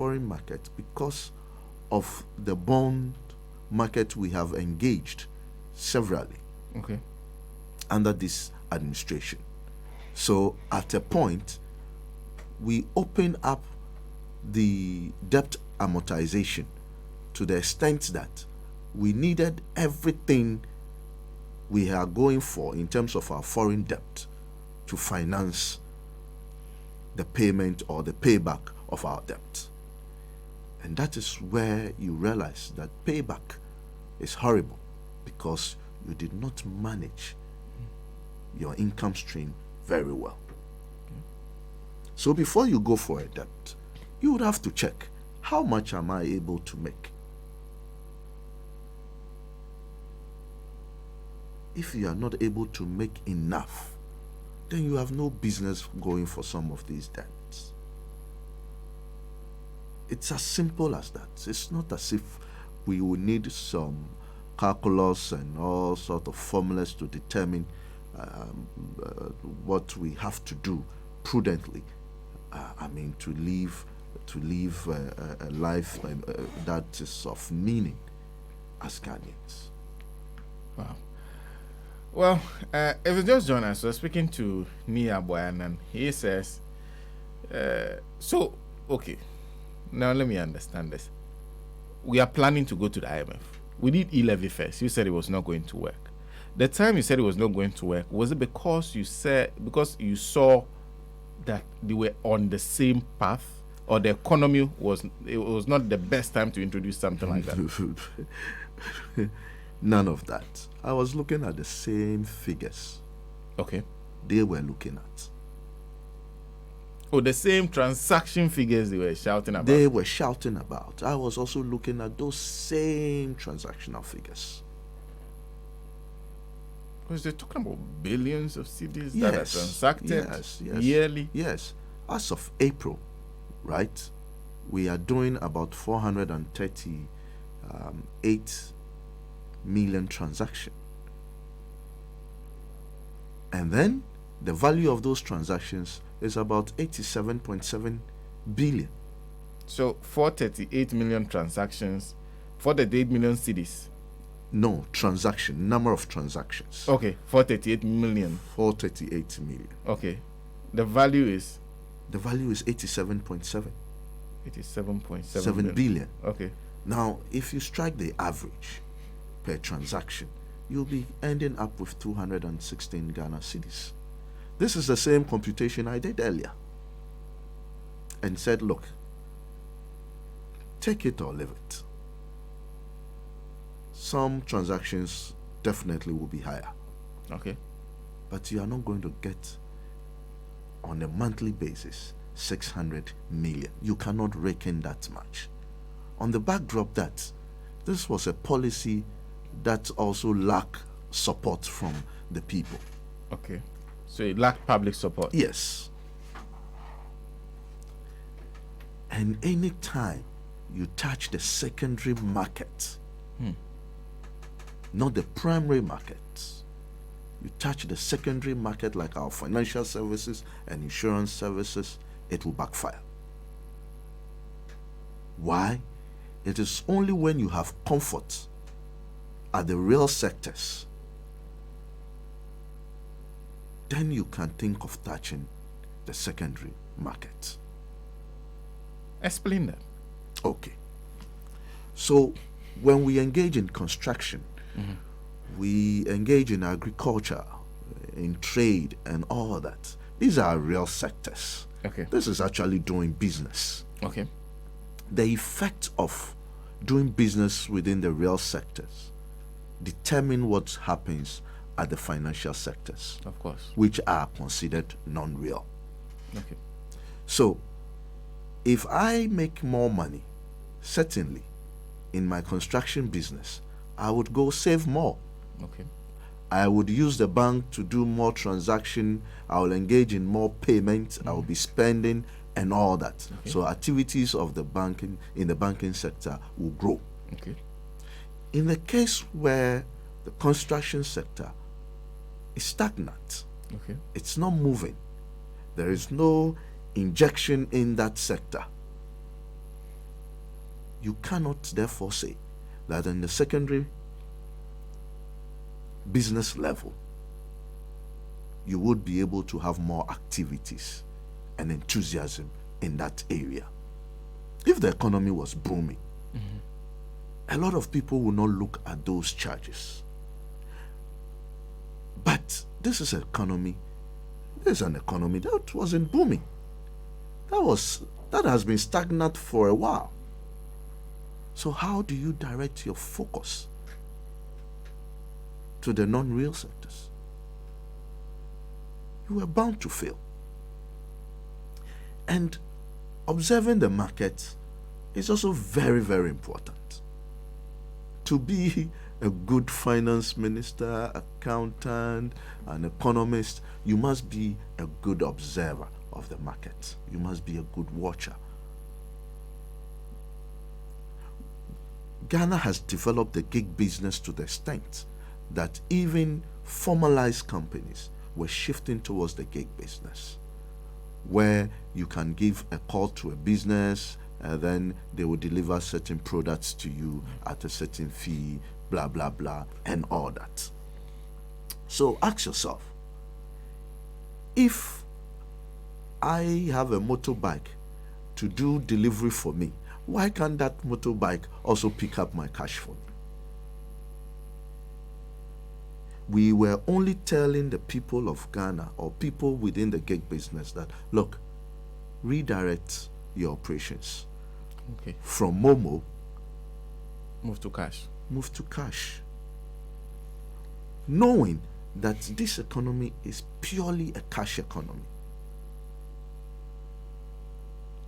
foreign market because of the bond market we have engaged severally Okay. under this administration. So at a point, we open up the debt amortization to the extent that we needed everything we are going for in terms of our foreign debt to finance the payment or the payback of our debt. And that is where you realize that payback is horrible because you did not manage your income stream very well. So before you go for a debt, you would have to check, how much am I able to make? If you are not able to make enough, then you have no business going for some of these debts. It's as simple as that. It's not as if we will need some calculus and all sort of formulas to determine what we have to do prudently. To live a life that is of meaning as Ghanaians. Wow. Well, if you just join us, we're speaking to Nii Yarboi Annan. He says, okay, now let me understand this. We are planning to go to the IMF. We did e-levy first. You said it was not going to work. The time you said it was not going to work, was it because you saw that they were on the same path, or the economy was not the best time to introduce something like that? None of that. I was looking at the same figures. Okay. They were looking at. Oh, the same transaction figures they were shouting about. They were shouting about. I was also looking at those same transactional figures. Because they're talking about billions of cedis Yes, that are transacted yearly. Yes. As of April, right, we are doing about 438 million transactions. And then the value of those transactions is about 87.7 billion. So 438 million transactions, 438 million cedis. No, number of transactions. Okay, 438 million. 438 million. Okay. The value is 87.7. 87.7 billion. Okay. Now, if you strike the average per transaction, you'll be ending up with 216 Ghana cedis. This is the same computation I did earlier and said, look, take it or leave it. Some transactions definitely will be higher. Okay. But you are not going to get on a monthly basis 600 million. You cannot reckon that much. On the backdrop that this was a policy that also lacked support from the people. Okay. So it lacked public support. Yes. And any time you touch the secondary market, not the primary market, you touch the secondary market like our financial services and insurance services, it will backfire. Why? It is only when you have comfort at the real sectors, then you can think of touching the secondary market. Explain that. Okay. So when we engage in construction, we engage in agriculture, in trade and all that. These are real sectors. Okay. This is actually doing business. Okay. The effect of doing business within the real sectors determine what happens at the financial sectors, Of course. which are considered non-real. Okay. So, if I make more money, certainly, in my construction business, I would go save more. Okay. I would use the bank to do more transaction. I will engage in more payments. I will be spending and all that. Okay. So activities of the banking in the banking sector will grow. Okay. In the case where the construction sector is stagnant, Okay. it's not moving, there is no injection in that sector, You cannot therefore say that in the secondary business level, you would be able to have more activities and enthusiasm in that area. If the economy was booming, a lot of people will not look at those charges. But this is an economy that wasn't booming. That has been stagnant for a while. So how do you direct your focus to the non-real sectors? You are bound to fail. And observing the market is also very, very important. To be a good finance minister, accountant, an economist, you must be a good observer of the market. You must be a good watcher. Ghana has developed the gig business to the extent that even formalized companies were shifting towards the gig business, where you can give a call to a business and then they will deliver certain products to you at a certain fee, blah, blah, blah, and all that. So ask yourself, if I have a motorbike to do delivery for me, why can't that motorbike also pick up my cash for me? We were only telling the people of Ghana or people within the gig business that, look, redirect your operations. Okay. From Momo, Move to cash. move to cash. Knowing that this economy is purely a cash economy.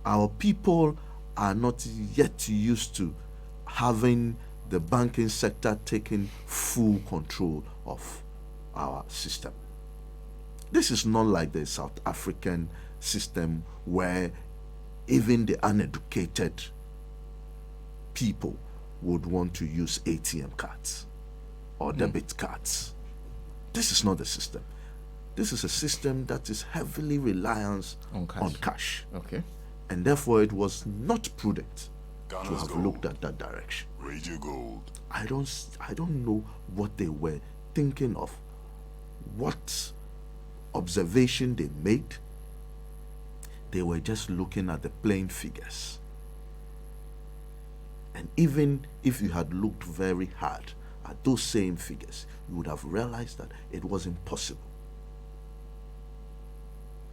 Our people are not yet used to having the banking sector taking full control of our system. This is not like the South African system where even the uneducated people would want to use ATM cards or debit cards. This is not the system. This is a system that is heavily reliant On cash. on cash. Okay. And therefore it was not prudent to Ghana's have gold. looked at that direction. Radio Gold. I don't know what they were thinking of, what observation they made. They were just looking at the plain figures. And even if you had looked very hard at those same figures, you would have realized that it was impossible.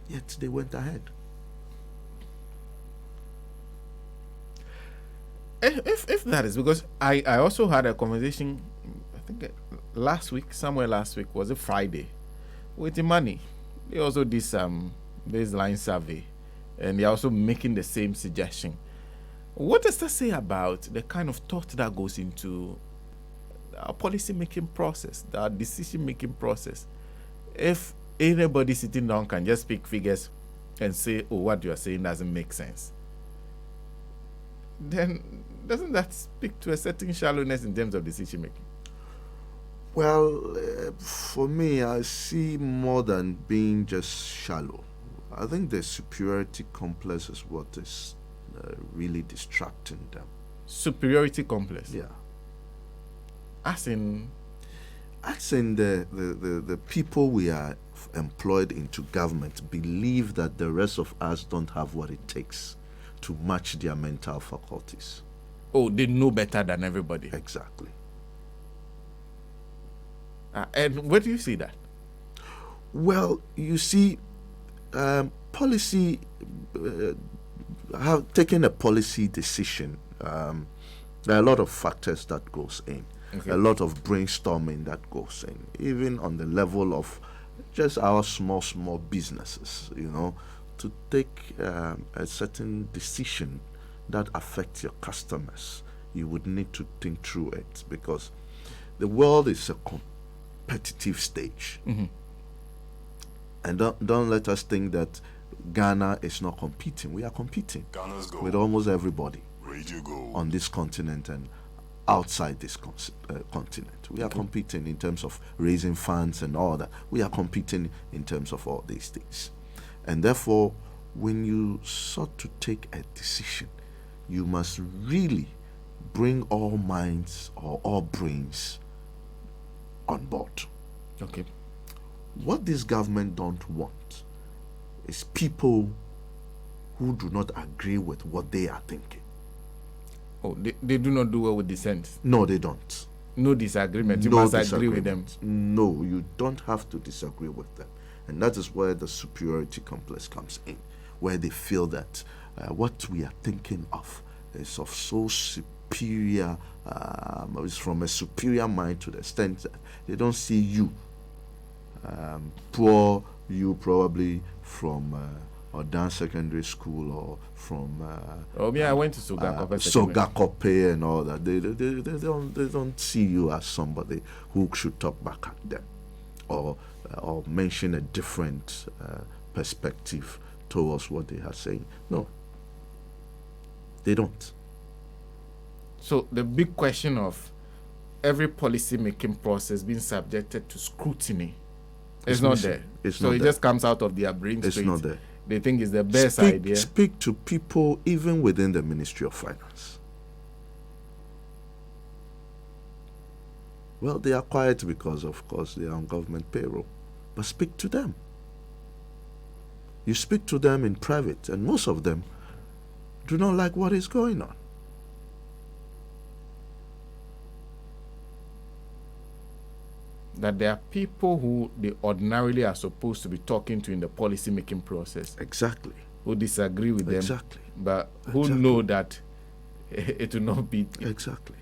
Yet they went ahead. If that is because I also had a conversation, I think somewhere last week, was it Friday, with Imani. They also did some baseline survey and they're also making the same suggestion. What does that say about the kind of thought that goes into our policy making process, our decision making process? If anybody sitting down can just pick figures and say, oh, what you are saying doesn't make sense, then doesn't that speak to a certain shallowness in terms of decision making? Well, for me, I see more than being just shallow. I think the superiority complex is what is really distracting them. Superiority complex? Yeah. As in the people we are employed into government believe that the rest of us don't have what it takes to match their mental faculties. oh, they know better than everybody. Exactly. And where do you see that? Well, you see, policy, have taken a policy decision. There are a lot of factors that goes in. Okay. A lot of brainstorming that goes in, even on the level of just our small businesses, to take a certain decision that affects your customers. You would need to think through it, because the world is a competitive stage. Mm-hmm. And don't let us think that Ghana is not competing. We are competing Ghana's gold. with almost everybody Radio Gold. on this continent and outside this continent. We are competing in terms of raising funds and all that. We are competing in terms of all these things. And therefore, when you sought to take a decision, you must really bring all minds or all brains on board. Okay. What this government don't want is people who do not agree with what they are thinking. Oh, they do not do well with dissent. No, they don't. No disagreement. You No must agree with them. disagreement. No, you don't have to disagree with them. And that is where the superiority complex comes in, where they feel that what we are thinking of is of so superior, is from a superior mind to the extent that they don't see you, poor you probably from Odan Secondary School or from Oh, yeah, I went to Sogakope. Sogakope and all that. They don't see you as somebody who should talk back at them or mention a different perspective towards what they are saying. No, they don't. So the big question of every policy making process being subjected to scrutiny is not missing. there. It's So not it there. just comes out of their brain It's straight. not there. They think it's the best speak, idea. Speak to people even within the Ministry of Finance. Well, they are quiet because, of course, they are on government payroll. But speak to them. You speak to them in private, and most of them do not like what is going on. That there are people who they ordinarily are supposed to be talking to in the policy making process Exactly. who disagree with them, Exactly. but who Exactly. know that it will not be Exactly.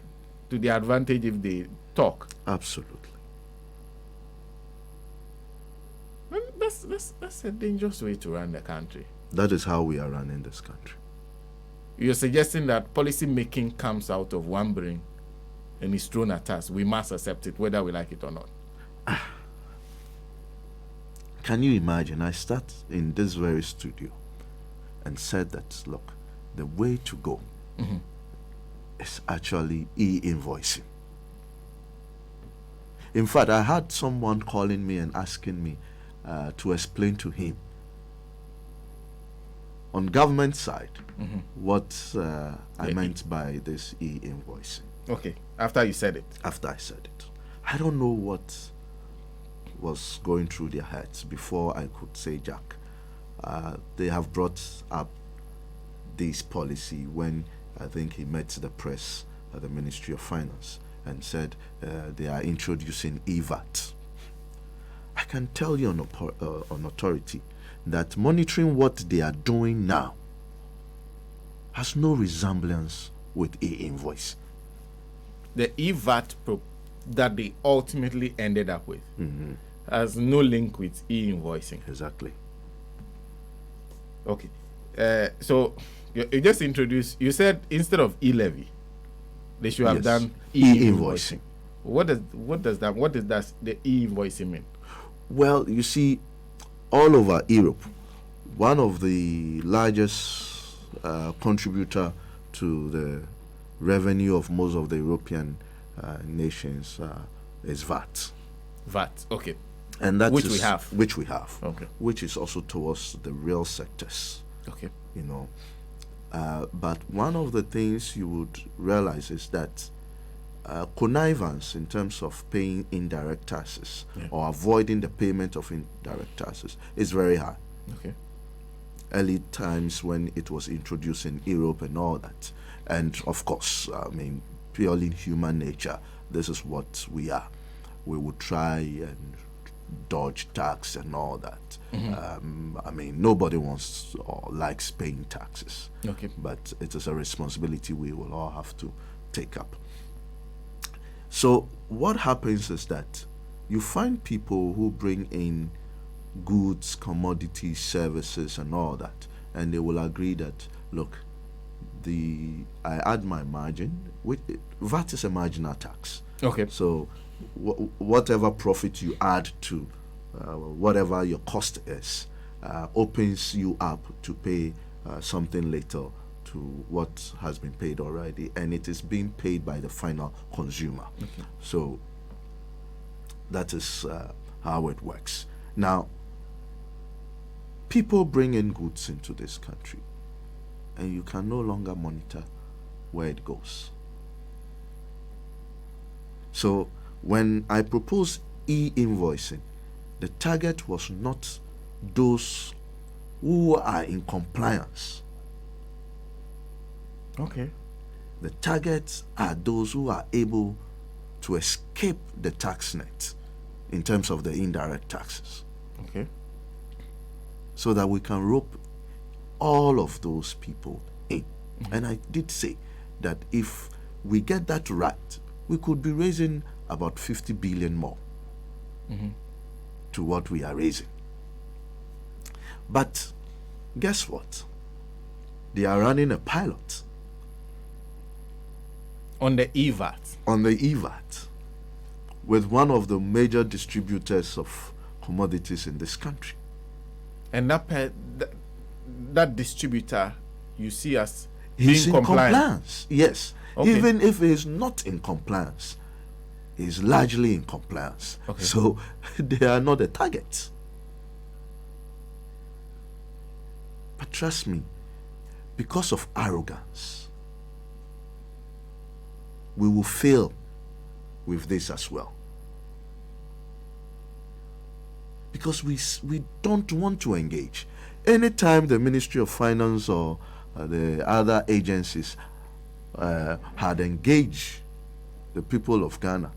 to their advantage if they talk. Absolutely. Well, that's a dangerous way to run the country. That is how we are running this country. You're suggesting that policy making comes out of one brain and is thrown at us. We must accept it, whether we like it or not. Can you imagine? I start in this very studio and said that, look, the way to go is actually e-invoicing. In fact, I had someone calling me and asking me to explain to him on government side what I meant by this e-invoicing. Okay, after you said it. After I said it, I don't know what was going through their heads before I could say, Jack, they have brought up this policy when I think he met the press at the Ministry of Finance and said they are introducing EVAT. I can tell you on authority that monitoring what they are doing now has no resemblance with e-invoice. The EVAT that they ultimately ended up with has no link with e-invoicing. Exactly. Okay. So you just introduced, you said instead of e-levy, they should have Yes. done E-invoicing. What does the e-invoicing mean? Well, you see, all over Europe, one of the largest contributor to the revenue of most of the European nations is VAT. VAT. Okay. And that Which is- we have. Which we have. Okay. Which is also towards the real sectors, Okay. you know. But one of the things you would realize is that connivance in terms of paying indirect taxes or avoiding the payment of indirect taxes is very high. Okay. Early times when it was introduced in Europe and all that. And of course, I mean, purely in human nature, this is what we are. We would try and dodge tax and all that. I mean, nobody wants or likes paying taxes. Okay. But it is a responsibility we will all have to take up. So what happens is that you find people who bring in goods, commodities, services, and all that, and they will agree that, look, I add my margin. VAT is a marginal tax. Okay. So whatever profit you add to whatever your cost is opens you up to pay something later to what has been paid already, and it is being paid by the final consumer. Okay. So that is how it works. Now, people bring in goods into this country, and you can no longer monitor where it goes. So when I proposed e-invoicing, the target was not those who are in compliance. Okay. The targets are those who are able to escape the tax net in terms of the indirect taxes, Okay. so that we can rope all of those people in. And I did say that if we get that right, we could be raising about 50 billion more to what we are raising. But guess what? They are running a pilot On the EVAT. on the EVAT with one of the major distributors of commodities in this country. And that distributor you see as He's being in compliant. compliance, yes. Okay. Even if he's not in compliance, he's largely in compliance. Okay. So they are not a target. But trust me, because of arrogance, we will fail with this as well. Because we don't want to engage. Anytime the Ministry of Finance or the other agencies had engaged the people of Ghana,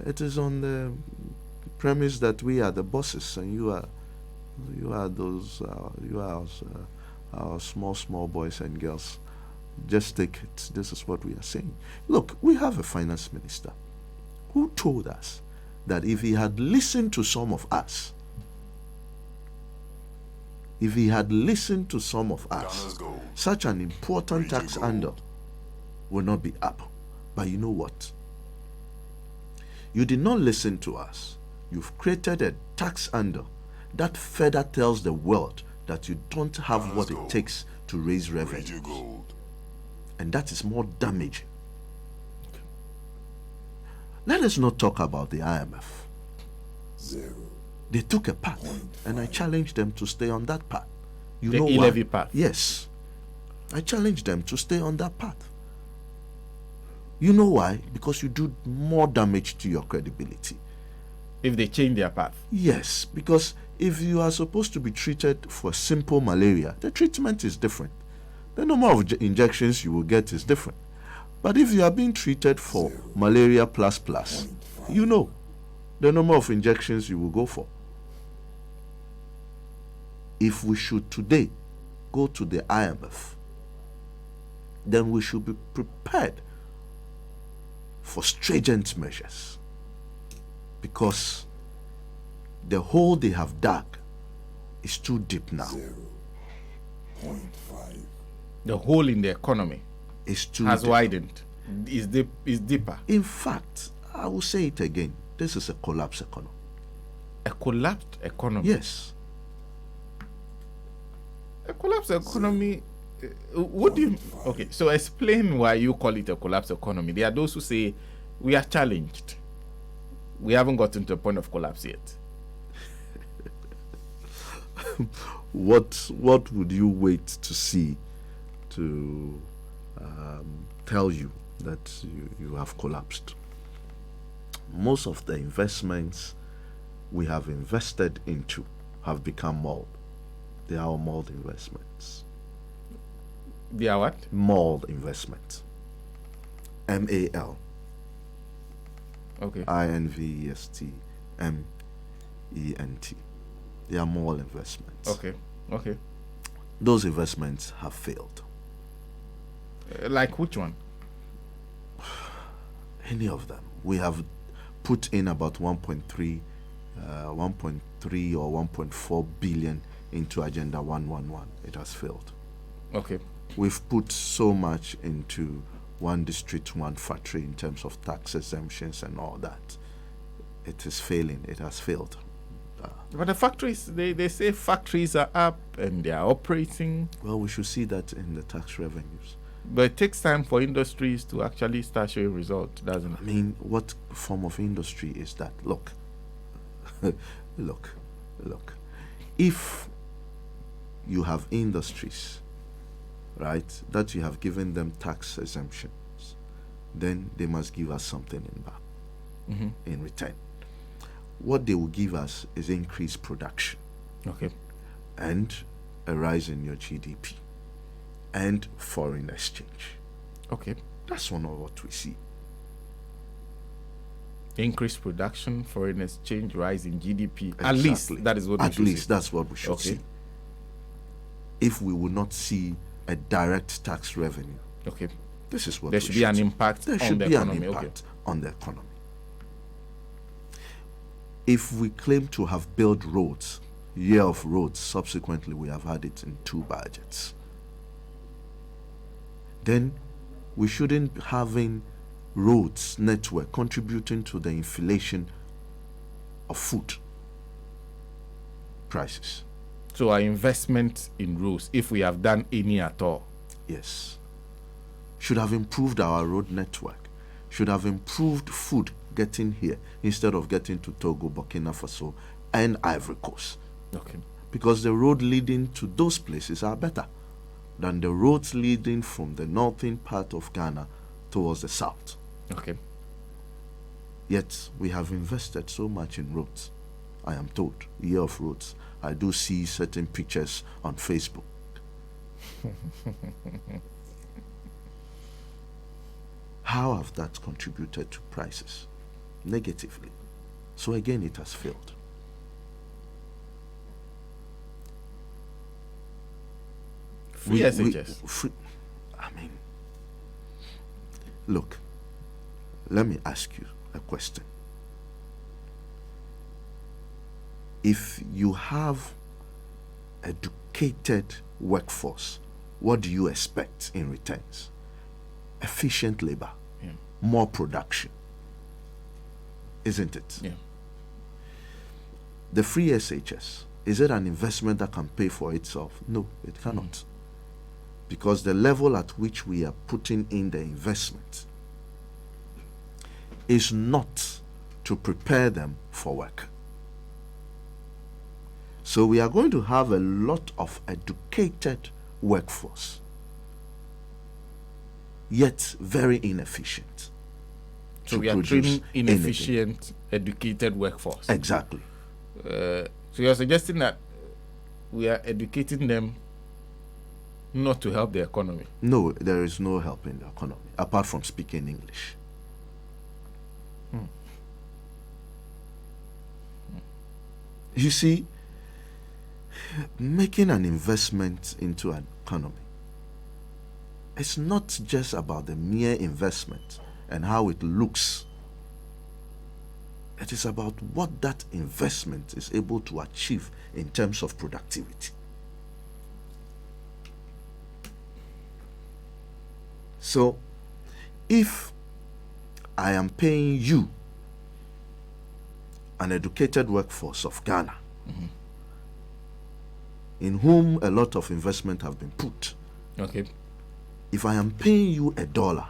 it is on the premise that we are the bosses and you are our small boys and girls. Just take it. This is what we are saying. Look, we have a finance minister who told us that if he had listened to some of us, such an important tax handle will not be up. But you know what? You did not listen to us. You've created a tax handle that further tells the world that you don't have what it takes to raise revenue. And that is more damaging. Let us not talk about the IMF. They took a path, and I challenged them to stay on that path. You The know e-levy why? path. Yes. I challenged them to stay on that path. You know why? Because you do more damage to your credibility. If they change their path. Yes, because if you are supposed to be treated for simple malaria, the treatment is different. The number of injections you will get is different. But if you are being treated for malaria plus, you know the number of injections you will go for. If we should today go to the IMF, then we should be prepared for stringent measures, because the hole they have dug is too deep now. The hole in the economy It's too has deep. widened. Is deeper. In fact, I will say it again. This is a collapsed economy. A collapsed economy. Yes. A collapsed economy. What do you? Okay, so explain why you call it a collapsed economy. There are those who say we are challenged. We haven't gotten to a point of collapse yet. What would you wait to see to tell you that you have collapsed? Most of the investments we have invested into have become mold. They are all mold investments. They are what? Mold investment. MAL. Okay. INVESTMENT. They are mold investments. Okay. Okay. Those investments have failed. Like which one? Any of them. We have put in about 1.3 or 1.4 billion into Agenda 111. It has failed. Okay. We've put so much into one district, one factory in terms of tax exemptions and all that. It is failing. It has failed. But the factories, they say factories are up and they are operating. Well, we should see that in the tax revenues. But it takes time for industries to actually start showing results, doesn't it? I mean, what form of industry is that? Look, look. If you have industries, right, that you have given them tax exemptions, then they must give us something in back. in return. What they will give us is increased production. Okay. And a rise in your GDP and foreign exchange. Okay. That's one of what we see. Increased production, foreign exchange, rise in GDP. Exactly. At least that is what we should see. That's what we should see. If we will not see a direct tax revenue. Okay. This is what there should be an impact there on should the be economy. an impact on the economy. If we claim to have built roads, year of roads, subsequently we have had it in 2 budgets, then we shouldn't having roads network contributing to the inflation of food prices. So our investment in roads, if we have done any at all, yes, should have improved our road network, should have improved food getting here instead of getting to Togo, Burkina Faso, and Ivory Coast. Okay. Because the road leading to those places are better than the roads leading from the northern part of Ghana towards the south. Okay. Yet we have invested so much in roads. I am told, year of roads. I do see certain pictures on Facebook. How have that contributed to prices? Negatively. So again, it has failed. Free SHS. I mean, look, let me ask you a question. If you have educated workforce, what do you expect in returns? Efficient labor, more production, isn't it? Yeah. The free SHS, is it an investment that can pay for itself? No, it cannot. Because the level at which we are putting in the investment is not to prepare them for work. So we are going to have a lot of educated workforce, yet very inefficient. So we are training inefficient, educated workforce. Exactly. So you're suggesting that we are educating them not to help the economy? No, there is no help in the economy apart from speaking English. You see, making an investment into an economy, it's not just about the mere investment and how it looks. It is about what that investment is able to achieve in terms of productivity. So, if I am paying you, an educated workforce of Ghana, in whom a lot of investment have been put. Okay. If I am paying you $1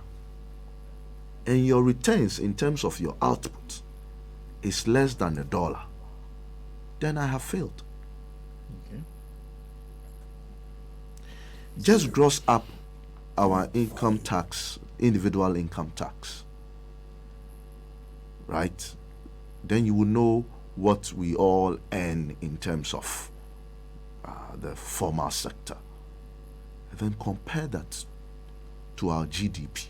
and your returns in terms of your output is less than $1, then I have failed. Okay. Just gross up our income tax, individual income tax, right? Then you will know what we all earn in terms of the formal sector. And then compare that to our GDP.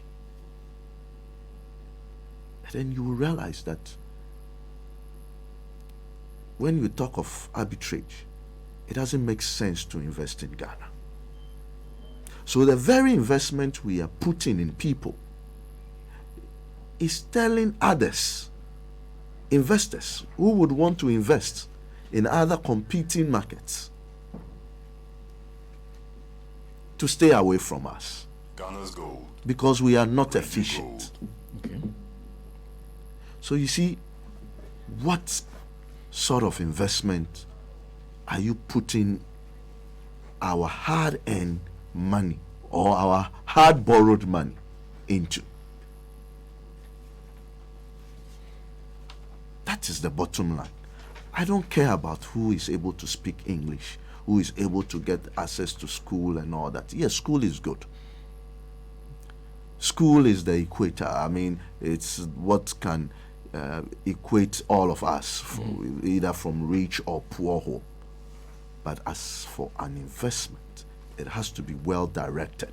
And then you will realize that when we talk of arbitrage, it doesn't make sense to invest in Ghana. So the very investment we are putting in people is telling others, investors who would want to invest in other competing markets, to stay away from us. Ghana's gold. Because we are not efficient. Okay. So you see, what sort of investment are you putting our hard-earned money or our hard-borrowed money into? That is the bottom line. I don't care about who is able to speak English, who is able to get access to school and all that. Yes, school is good. School is the equator. I mean, it's what can equate all of us, either from rich or poor home. But as for an investment, it has to be well directed.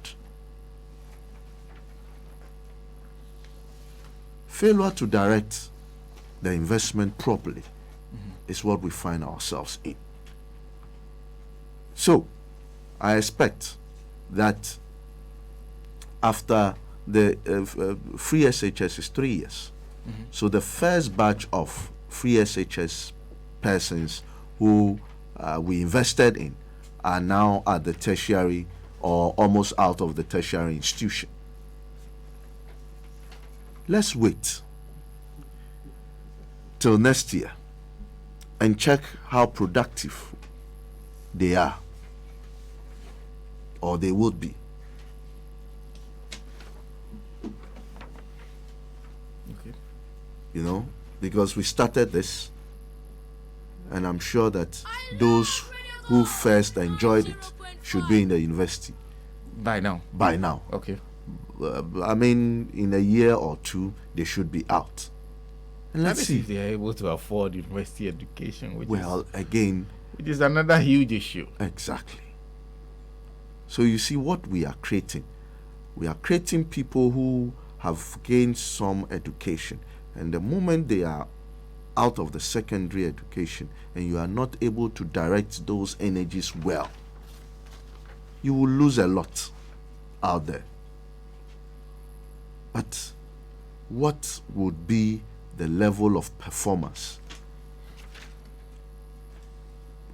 Failure to direct the investment properly is what we find ourselves in. So, I expect that after the free SHS is 3 years, so the first batch of free SHS persons who we invested in are now at the tertiary or almost out of the tertiary institution. Let's wait till next year and check how productive they are, or they would be. Okay. You know, because we started this, and I'm sure that those who first enjoyed it should be in the university By now. by now. Okay. I mean, in a year or two, they should be out. And let's Let's see. if they are able to afford university education, which Again, is another huge issue. exactly. So you see what we are creating. We are creating people who have gained some education, and the moment they are out of the secondary education and you are not able to direct those energies well, you will lose a lot out there. But what would be the level of performance?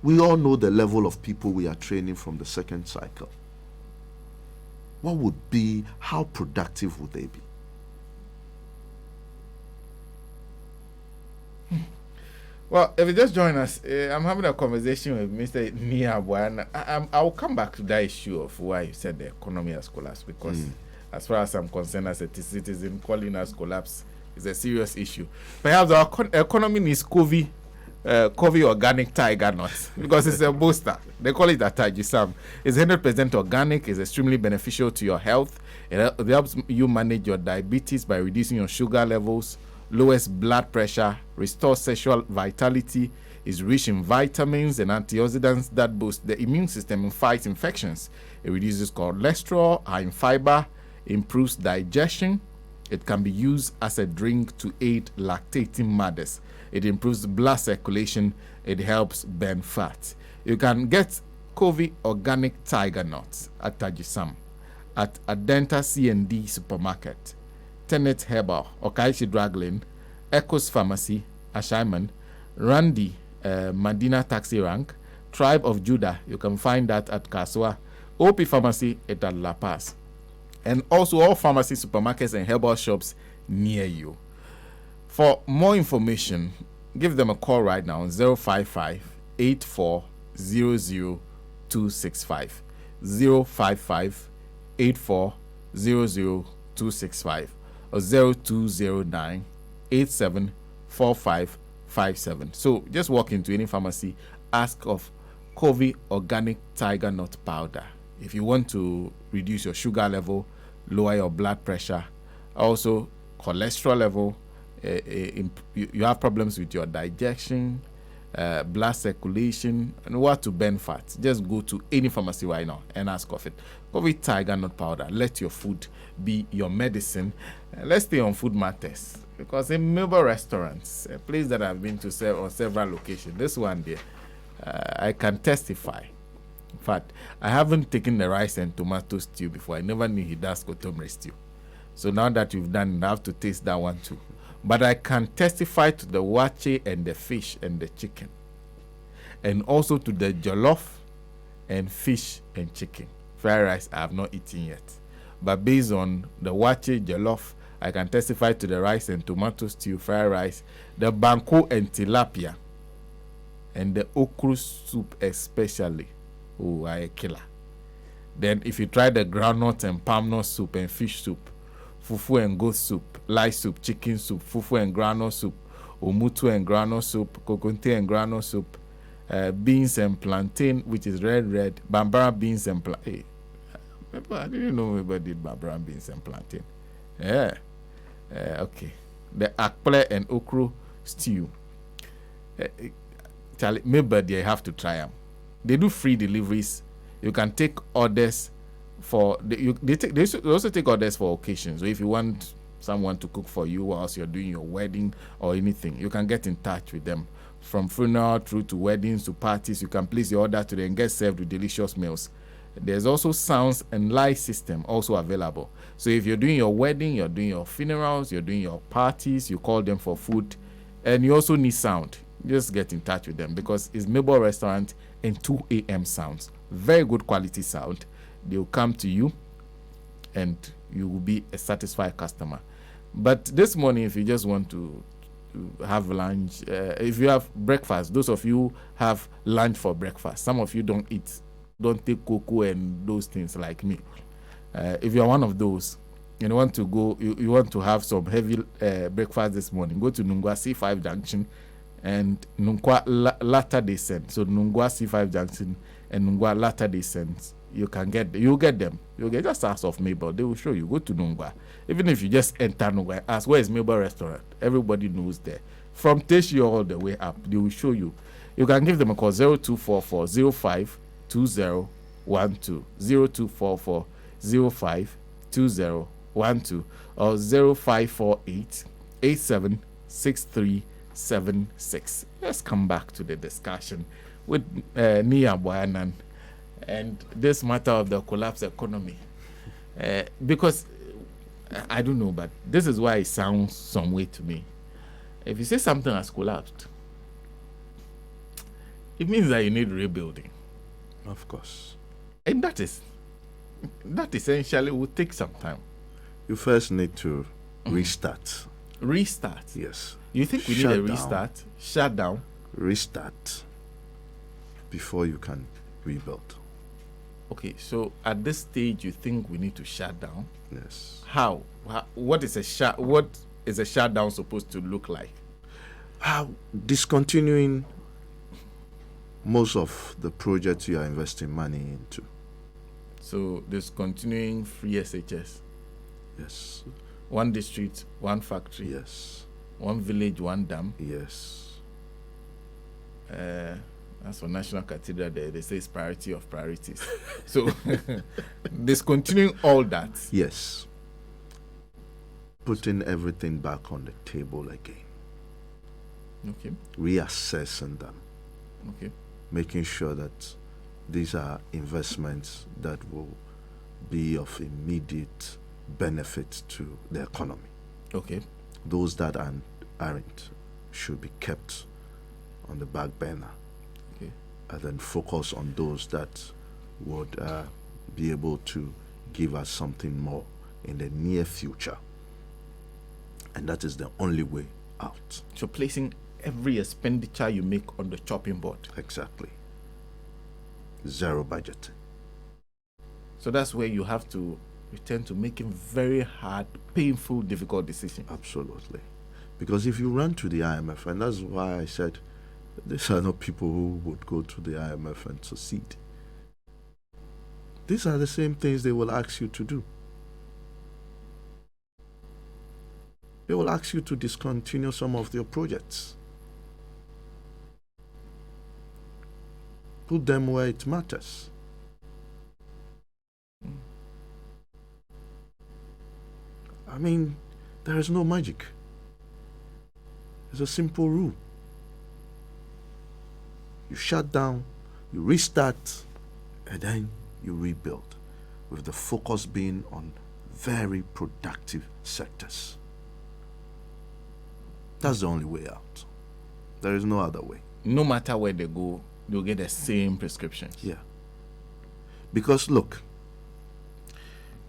We all know the level of people we are training from the second cycle. What would be, how productive would they be? Well, if you just join us, I'm having a conversation with Mr. Nii Yarboi Annan. I will come back to that issue of why you said the economy has collapsed, because as far as I'm concerned, as a citizen, calling us collapse is a serious issue. Perhaps our economy needs COVID organic tiger nuts, because it's a booster. They call it a Tajisam. It's 100% organic. It's extremely beneficial to your health. It helps you manage your diabetes by reducing your sugar levels, lowers blood pressure, restores sexual vitality, is rich in vitamins and antioxidants that boost the immune system and fight infections. It reduces cholesterol, high in fiber, improves digestion. It can be used as a drink to aid lactating mothers. It improves blood circulation. It helps burn fat. You can get COVID organic tiger nuts at Tajisam, at Adenta C&D supermarket, Tenet Herbal, Okaichi Draglin, Echoes Pharmacy, Ashaiman, Randy, Madina Taxi Rank, Tribe of Judah. You can find that at Kaswa, OP Pharmacy at La Paz, and also all pharmacy supermarkets and herbal shops near you. For more information, give them a call right now on 055 8400 265. 055 8400 265 or 0209 874557. So just walk into any pharmacy, ask of COVID organic tiger nut powder. If you want to reduce your sugar level, lower your blood pressure, also cholesterol level, you have problems with your digestion, blood circulation, and what to burn fat, just go to any pharmacy right now and ask of it. COVID tiger nut powder. Let your food be your medicine. Let's stay on food matters, because in Melbourne restaurants, a place that I've been to serve on several locations, this one there, I can testify. In fact, I haven't taken the rice and tomato stew before. I never knew he does kotomre stew. So now that you've done it, I have to taste that one too. But I can testify to the wache and the fish and the chicken, and also to the jollof and fish and chicken. Fried rice I have not eaten yet, but based on the wache, jollof, I can testify to the rice and tomato stew, fried rice, the banku and tilapia, and the okra soup especially. Oh, I a killer. Then if you try the groundnut and palm nut soup and fish soup, fufu and goat soup, light soup, chicken soup, fufu and groundnut soup, umutu and groundnut soup, kokonte and groundnut soup, beans and plantain, which is red, bambara beans and plantain. I didn't know anybody did bambara beans and plantain. Yeah. Okay. the akple and okra stew. Charlie, maybe they have to try them. They do free deliveries. You can take orders for they also take orders for occasions. So if you want someone to cook for you whilst you're doing your wedding or anything, you can get in touch with them. From funeral through to weddings to parties, you can place your order today and get served with delicious meals. There's also sounds and light system also available. So if you're doing your wedding, you're doing your funerals, you're doing your parties, you call them for food, and you also need sound, just get in touch with them, because it's Mabel Restaurant and 2 a.m. sounds. Very good quality sound. They'll come to you and you will be a satisfied customer. But this morning, if you just want to have lunch, if you have breakfast, those of you have lunch for breakfast. Some of you don't take cocoa and those things like me. If you're one of those, and you want to go, you want to have some heavy breakfast this morning, go to Nungwa C5 Junction and Nungwa Latter Day Saints. So Nungwa C5 Junction and Nungwa Latter Day Saints, you'll get them. You'll get just ask of Mabel. They will show you. Go to Nungwa. Even if you just enter Nungwa and ask, where is Mabel Restaurant? Everybody knows there. From Teshio all the way up, they will show you. You can give them a call 0244 05 2012 0244 05 2012 or 0548 876376. Let's come back to the discussion with Nii Yarboi Annan and this matter of the collapsed economy, because I don't know, but this is why it sounds some way to me. If you say something has collapsed, it means that you need rebuilding. Of course. And that essentially will take some time. You first need to restart. Restart? Yes. You think we need a restart? Shut down? Restart before you can rebuild. Okay, so at this stage you think we need to shut down? Yes. How? What is a shutdown supposed to look like? Discontinuing most of the projects you are investing money into. So discontinuing free SHS? Yes. One district, one factory? Yes. One village, one dam? Yes. As for National Cathedral, they say it's priority of priorities. So discontinuing all that? Yes. Putting everything back on the table again. Okay. Reassessing them. Okay. Making sure that these are investments that will be of immediate benefit to the economy. Okay. Those that aren't should be kept on the back burner. Okay. And then focus on those that would be able to give us something more in the near future. And that is the only way out. So placing every expenditure you make on the chopping board. Exactly. Zero budgeting. So that's where you have to return to making very hard, painful, difficult decisions. Absolutely. Because if you run to the IMF, and that's why I said these are not people who would go to the IMF and succeed. These are the same things they will ask you to do. They will ask you to discontinue some of your projects. Put them where it matters. I mean, there is no magic. It's a simple rule. You shut down, you restart, and then you rebuild, with the focus being on very productive sectors. That's the only way out. There is no other way. No matter where they go, they'll get the same prescriptions. Yeah. Because look,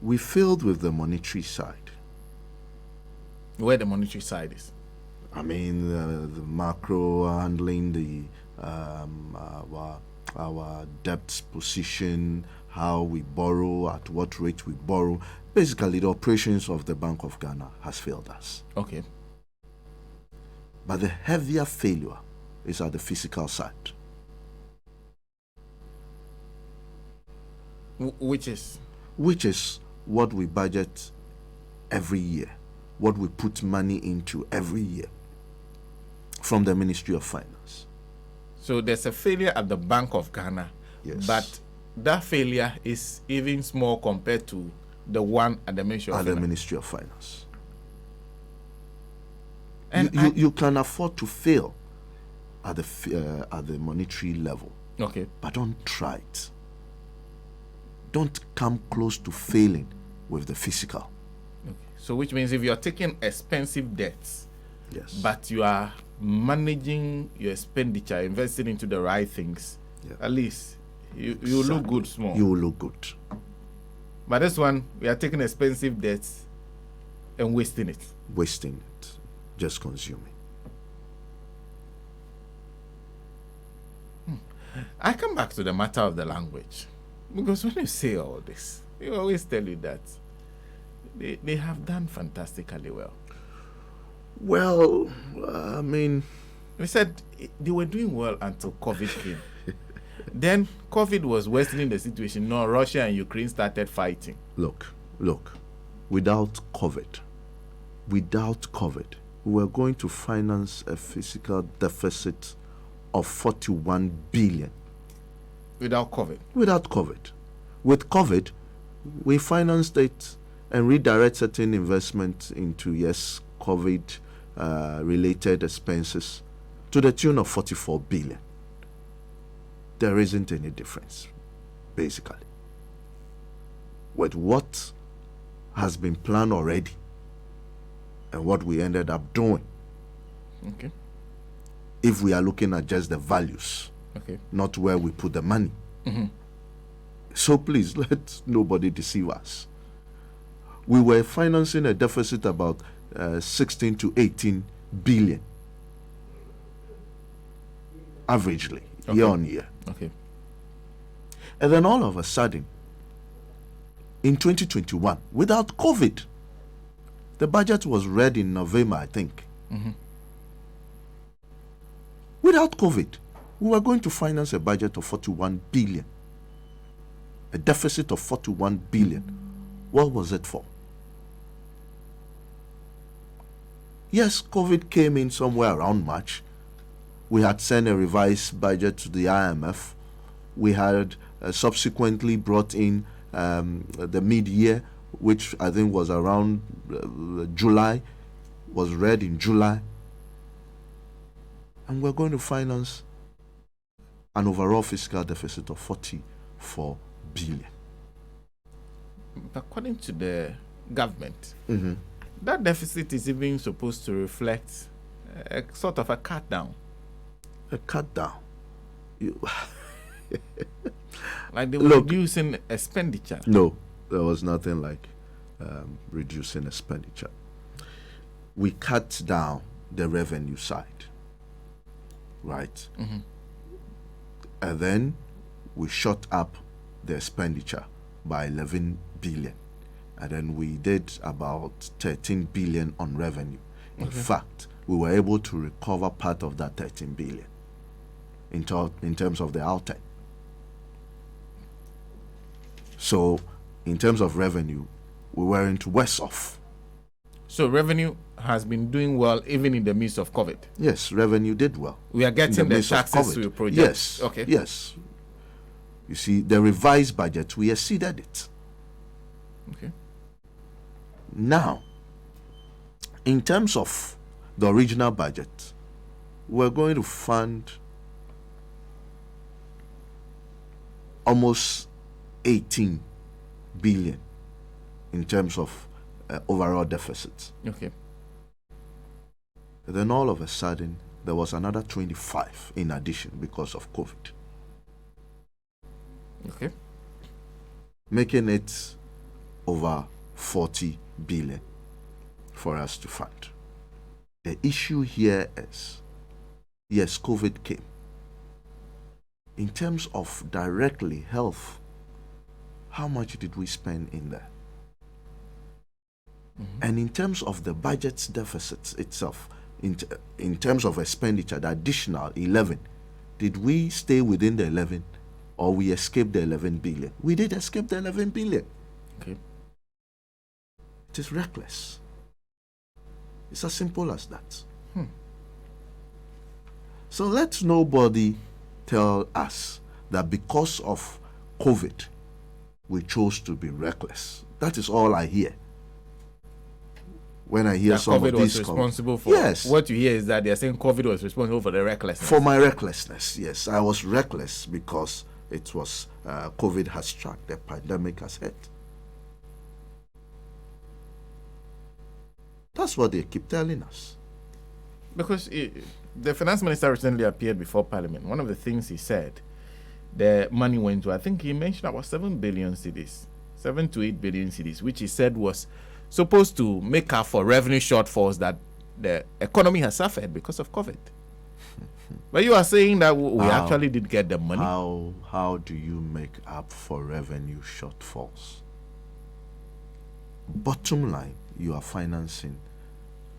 we failed with the monetary side. Where the monetary side is? I mean, the macro handling, our debt position, how we borrow, at what rate we borrow. Basically, the operations of the Bank of Ghana has failed us. Okay. But the heavier failure is at the physical side. Which is? Which is what we budget every year. what we put money into every year from the Ministry of Finance. So there's a failure at the Bank of Ghana, Yes. but that failure is even small compared to the one at the Ministry of At the Finance. Ministry of Finance. And You can afford to fail at the monetary level, okay. but don't try it. Don't come close to failing with the physical. Okay. So which means if you are taking expensive debts, Yes. but you are managing your expenditure, investing into the right things, Yeah. at least you look Exactly. good small. You will look good. But this one, we are taking expensive debts and wasting it. Wasting it, just consuming. I come back to the matter of the language. Because when you say all this, you always tell you that they have done fantastically well. Well, I mean, We said they were doing well until COVID came. Then COVID was worsening the situation. Now Russia and Ukraine started fighting. look, without COVID, we were going to finance a fiscal deficit of 41 billion. Without COVID. Without COVID. With COVID, we financed it and redirect certain investments into, yes, COVID related expenses to the tune of 44 billion. There isn't any difference, basically, with what has been planned already and what we ended up doing, Okay. if we are looking at just the values, Okay. not where we put the money. So please, let nobody deceive us. We were financing a deficit about 16 to 18 billion averagely, Okay. year on year. Okay. And then all of a sudden, in 2021, without COVID, the budget was read in November, I think. Without COVID, we were going to finance a budget of 41 billion. A deficit of 41 billion. What was it for? Yes, COVID came in somewhere around March. We had sent a revised budget to the IMF. We had subsequently brought in the mid-year, which I think was around July, was read in July. And we're going to finance an overall fiscal deficit of 44 billion. According to the government, that deficit is even supposed to reflect a sort of a cut down. A cut down. Like they were Look. reducing expenditure. No, there was nothing like reducing expenditure. We cut down the revenue side, right? And then we shot up the expenditure by 11 billion. And then we did about 13 billion on revenue. In fact, we were able to recover part of that 13 billion in terms of the outtake. So, in terms of revenue, we weren't worse off. So revenue has been doing well even in the midst of COVID. Yes, revenue did well. We are in getting the midst of taxes COVID. to project. Yes. Okay. Yes. You see, the revised budget, we exceeded it. Okay. Now, in terms of the original budget, we're going to fund almost 18 billion in terms of overall deficits. Okay. And then all of a sudden, there was another 25 in addition because of COVID, Okay. making it over 40 billion for us to fund. The issue here is, yes, COVID came. In terms of directly health, how much did we spend in there? And in terms of the budget's deficits itself, in terms of expenditure, the additional 11, did we stay within the 11 or we escaped the 11 billion? We did escape the 11 billion. Okay. It is reckless. It's as simple as that. So let nobody tell us that because of COVID, we chose to be reckless. That is all I hear. When I hear that some COVID of was these responsible for. Yes. What you hear is that they're saying COVID was responsible for the recklessness. For my recklessness, yes. I was reckless because it was COVID has struck, the pandemic has hit. That's what they keep telling us. Because the finance minister recently appeared before Parliament. One of the things he said, the money went to, I think he mentioned about 7 billion cedis, 7 to 8 billion cedis, which he said was supposed to make up for revenue shortfalls that the economy has suffered because of COVID. But you are saying that we actually did get the money. How do you make up for revenue shortfalls? Bottom line, you are financing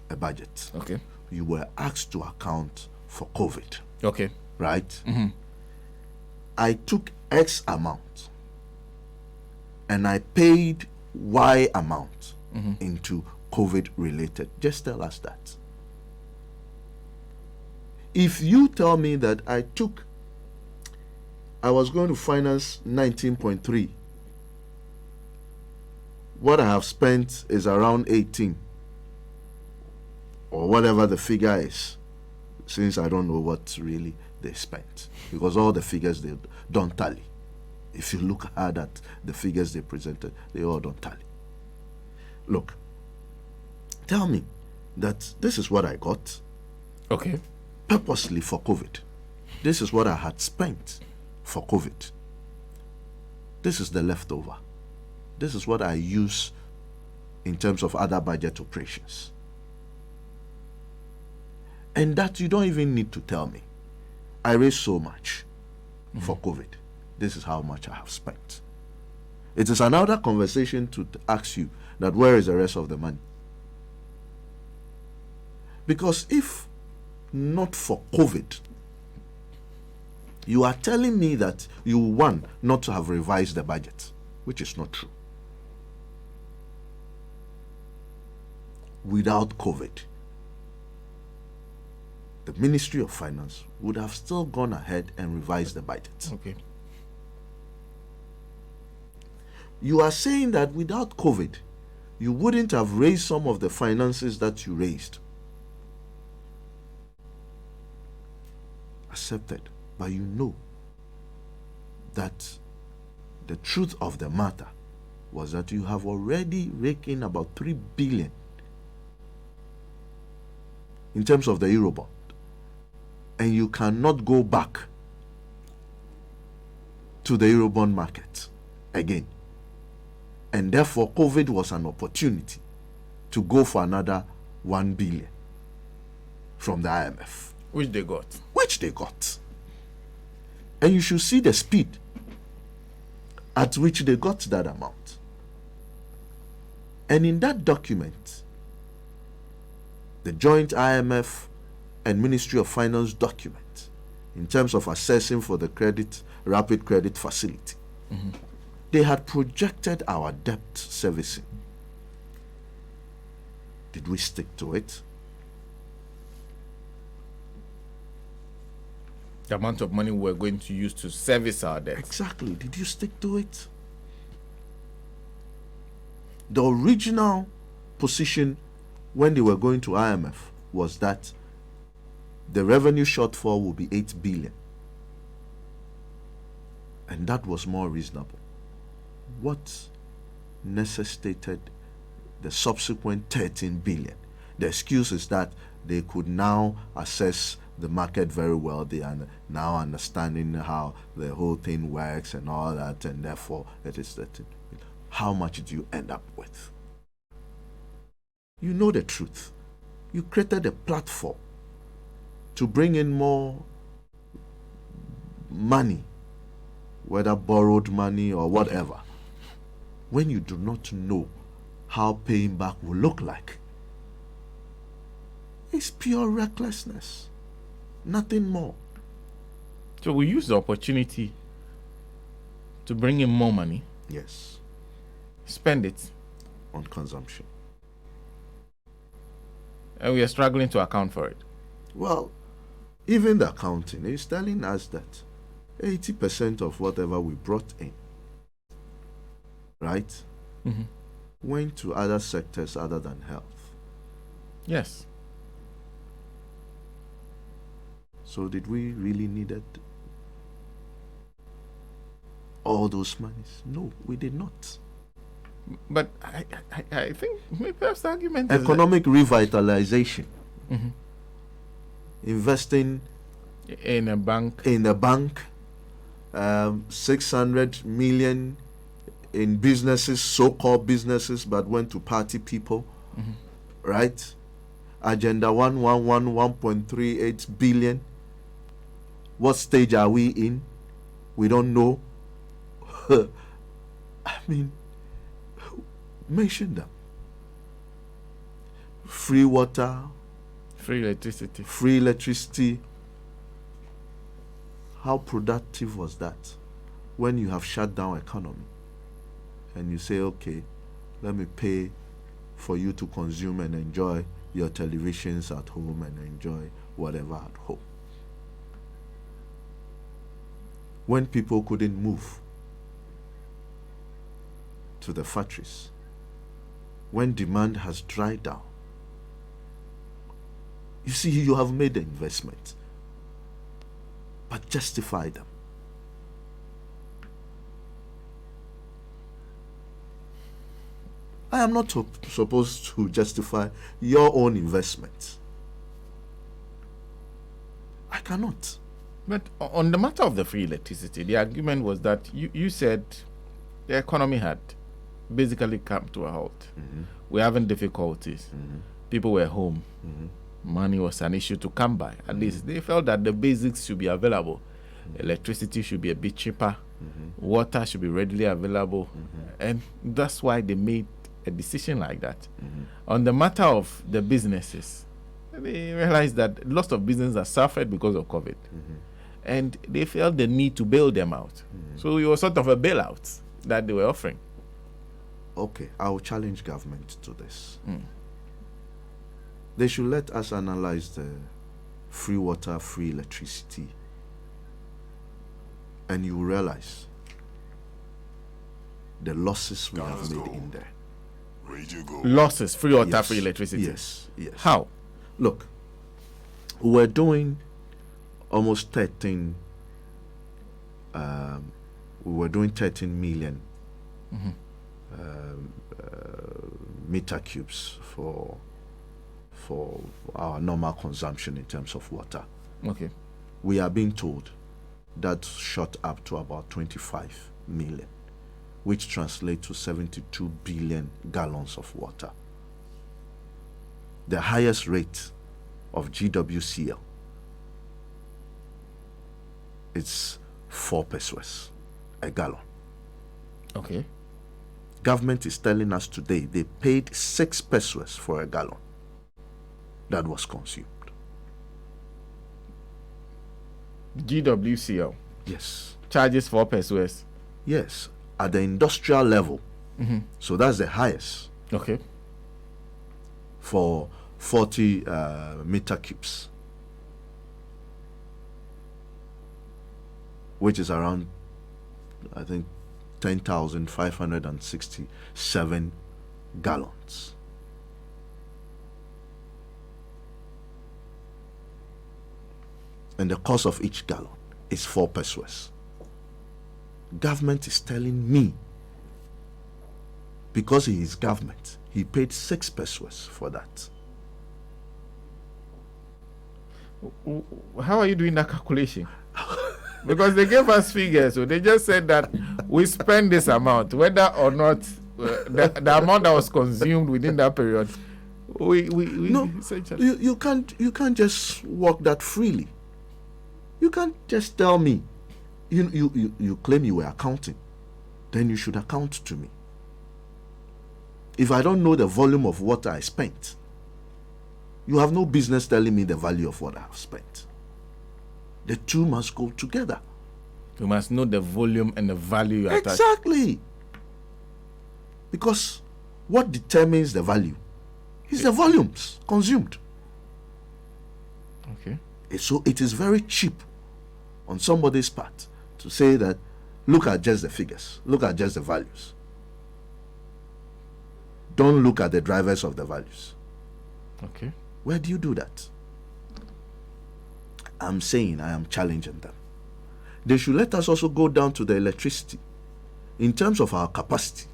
a budget. Okay. You were asked to account for COVID. Okay. Right? I took X amount and I paid Y amount into COVID related. Just tell us that. If you tell me that I was going to finance 19.3, what I have spent is around 18, or whatever the figure is, since I don't know what really they spent, because all the figures, they don't tally. If you look hard at the figures they presented, they all don't tally. Look, tell me that this is what I got. Okay. Purposely for COVID. This is what I had spent for COVID. This is the leftover. This is what I use in terms of other budget operations. And that you don't even need to tell me. I raised so much for COVID. This is how much I have spent. It is another conversation to ask you that where is the rest of the money? Because if not for COVID, you are telling me that you want not to have revised the budget, which is not true. Without COVID, the Ministry of Finance would have still gone ahead and revised the budget. Okay. You are saying that without COVID, you wouldn't have raised some of the finances that you raised. Accepted. But you know that the truth of the matter was that you have already raked in about 3 billion in terms of the Eurobond. And you cannot go back to the Eurobond market again. And therefore, COVID was an opportunity to go for another 1 billion from the IMF. Which they got. Which they got. And you should see the speed at which they got that amount. And in that document, the joint IMF and Ministry of Finance document, in terms of assessing for the rapid credit facility, they had projected our debt servicing. Did we stick to it? The amount of money we're going to use to service our debt. Exactly. Did you stick to it? The original position when they were going to IMF was that the revenue shortfall will be 8 billion. And that was more reasonable. What necessitated the subsequent 13 billion? The excuse is that they could now assess the market very well. They are now understanding how the whole thing works and all that, and therefore it is 13 billion. How much do you end up with? You know the truth. You created a platform to bring in more money, whether borrowed money or whatever, when you do not know how paying back will look like. It's pure recklessness, nothing more. So we use the opportunity to bring in more money. Yes. Spend it on consumption. And we are struggling to account for it. Well, even the accounting is telling us that 80% of whatever we brought in, right, went to other sectors other than health. Yes. So did we really needed all those monies? No, we did not. But I think maybe perhaps the argument is Economic revitalization. Investing in a bank. 600 million in businesses, so-called businesses, but went to party people, right? Agenda 111, 1.38 billion. What stage are we in? We don't know. I mean, mention them. Free water, Free electricity. free electricity. How productive was that? When you have shut down economy and you say, okay, let me pay for you to consume and enjoy your televisions at home and enjoy whatever at home. When people couldn't move to the factories, when demand has dried down, you see, you have made the investment, but justify them. I am not supposed to justify your own investment. I cannot. But on the matter of the free electricity, the argument was that you said the economy had basically come to a halt. We're having difficulties. People were home. Money was an issue to come by. At least they felt that the basics should be available. Electricity should be a bit cheaper. Water should be readily available. And that's why they made a decision like that. On the matter of the businesses, they realized that lots of businesses have suffered because of COVID. And they felt the need to bail them out. So it was sort of a bailout that they were offering. Okay, I will challenge government to this. They should let us analyze the free water, free electricity, and you realize the losses we have made in there. Losses, free water, Yes. free electricity. Yes. How? Look, we were doing almost 13. We were doing 13 million meter cubes for our normal consumption in terms of water. Okay. We are being told that shot up to about 25 million, which translates to 72 billion gallons of water. The highest rate of GWCL, it's 4 pesos a gallon. Okay. Government is telling us today they paid 6 pesos for a gallon that was consumed. GWCL Yes. charges 4 pesos. Yes. At the industrial level. So that's the highest Okay. for 40 meter cubes, which is around, I think, 10,567 gallons. And the cost of each gallon is 4 pesos. Government is telling me, because he is government, he paid 6 pesos for that. How are you doing that calculation? Because they gave us figures, so they just said that we spend this amount, whether or not the amount that was consumed within that period. No, you can't just walk that freely. You can't just tell me. You claim you were accounting, then you should account to me. If I don't know the volume of water I spent, you have no business telling me the value of what I have spent. The two must go together. You must know the volume and the value you attach. Exactly. Because what determines the value is the volumes consumed. Okay. So it is very cheap on somebody's part to say that, look at just the figures, look at just the values. Don't look at the drivers of the values. Okay. Where do you do that? I'm saying, I am challenging them. They should let us also go down to the electricity in terms of our capacity,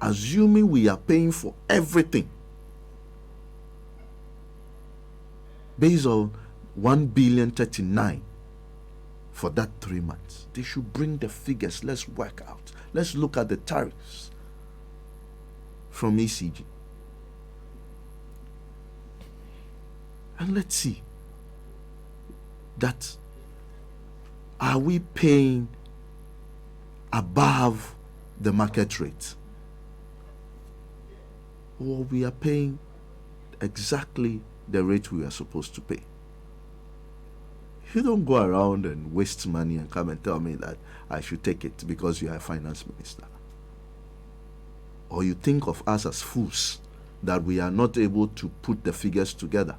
assuming we are paying for everything based on 1,039,000,000 for that 3 months. They should bring the figures. Let's work out. Let's look at the tariffs from ECG. And let's see that, are we paying above the market rate, or we are paying exactly the rate we are supposed to pay? You don't go around and waste money and come and tell me that I should take it because you are a finance minister. Or you think of us as fools that we are not able to put the figures together.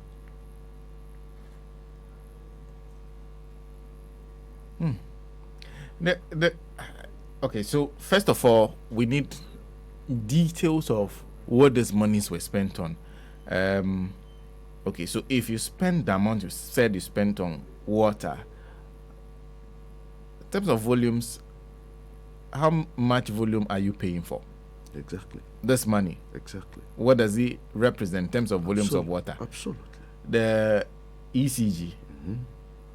Okay, so first of all, we need details of what these monies were spent on. Okay, so if you spend the amount you said you spent on water, in terms of volumes, how much volume are you paying for? Exactly. This money. Exactly. What does it represent in terms of volumes of water? Absolutely. The ECG,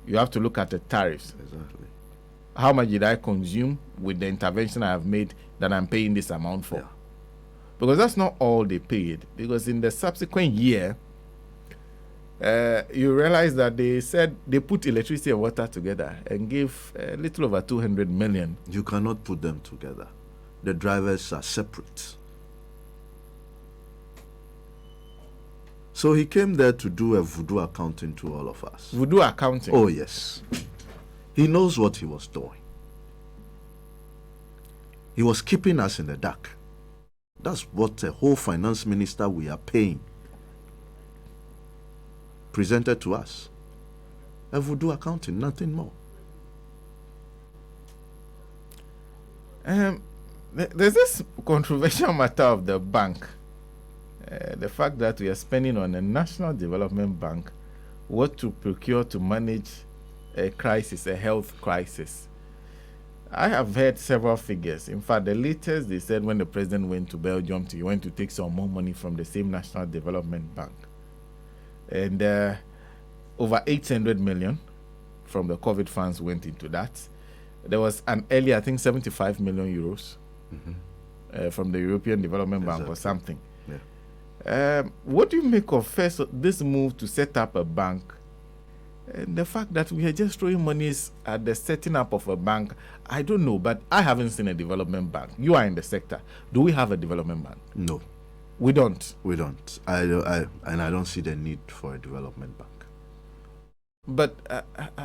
you have to look at the tariffs. Exactly. How much did I consume with the intervention I have made that I'm paying this amount for? Yeah. Because that's not all they paid. Because in the subsequent year, you realize that they said they put electricity and water together and gave a little over 200 million. You cannot put them together. The drivers are separate. So he came there to do a voodoo accounting to all of us. Voodoo accounting? Oh, yes. He knows what he was doing. He was keeping us in the dark. That's what a whole finance minister we are paying presented to us. A voodoo accounting, nothing more. There's this controversial matter of the bank. The fact that we are spending on a national development bank what to procure to manage a crisis, a health crisis. I have heard several figures. In fact, the latest they said when the president went to Belgium, he went to take some more money from the same National Development Bank. And over 800 million from the COVID funds went into that. There was an earlier, I think, 75 million euros from the European Development Bank or something. Yeah. What do you make of first this move to set up a bank? And the fact that we are just throwing monies at the setting up of a bank, I don't know, but I haven't seen a development bank. You are in the sector. Do we have a development bank? No. We don't. We don't. I don't see the need for a development bank. But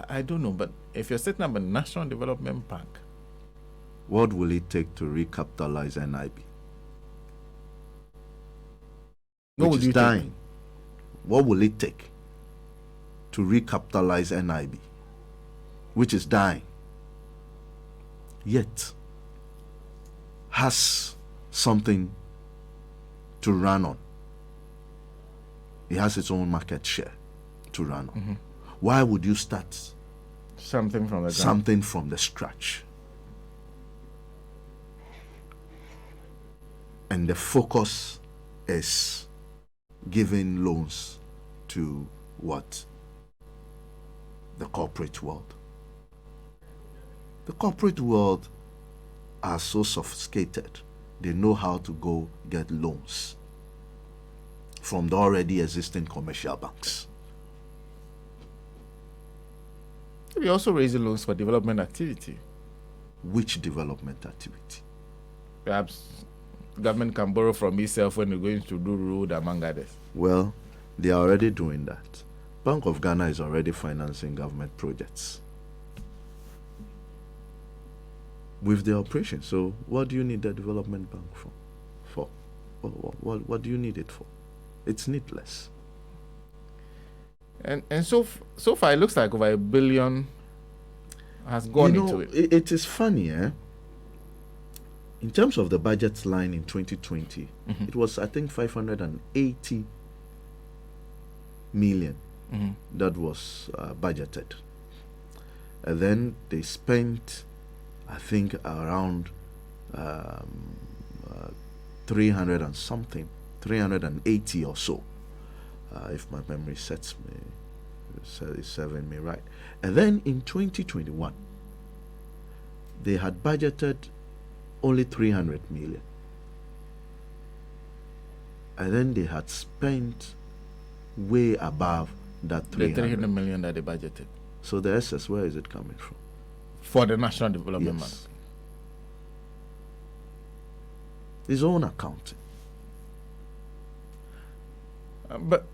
I don't know. But if you're setting up a national development bank, what will it take to recapitalize NIB? Which is dying. What will it take to recapitalize NIB, which is dying, yet has something to run on? It has its own market share to run on. Why would you start something from the scratch? And the focus is giving loans to what? The corporate world. The corporate world are so sophisticated. They know how to go get loans from the already existing commercial banks. We also raise loans for development activity. Which development activity? Perhaps government can borrow from itself when they're going to do road, among others. Well, they are already doing that. Bank of Ghana is already financing government projects with their operation. So what do you need the development bank for? What do you need it for? It's needless. And so far, it looks like over $1 billion has gone into it. It is funny, eh? In terms of the budget line in 2020, it was, I think, 580 million that was budgeted. And then they spent, I think, around 300 and something, 380 or so, if my memory is serving me right. And then in 2021, they had budgeted only 300 million. And then they had spent way above that 300. The 300 million that they budgeted. So the excess, where is it coming from? For the National Development Bank. Yes. His own accounting. But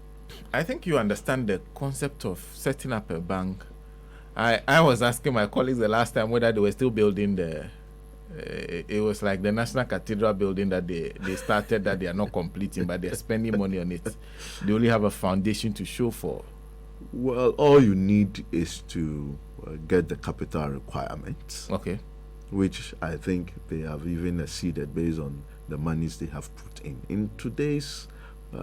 I think you understand the concept of setting up a bank. I was asking my colleagues the last time whether they were still building it was like the National Cathedral building that they started that they are not completing, but they're spending money on it. They only have a foundation to show for. Well, all you need is to get the capital requirements. Okay. Which I think they have even exceeded based on the monies they have put in. In today's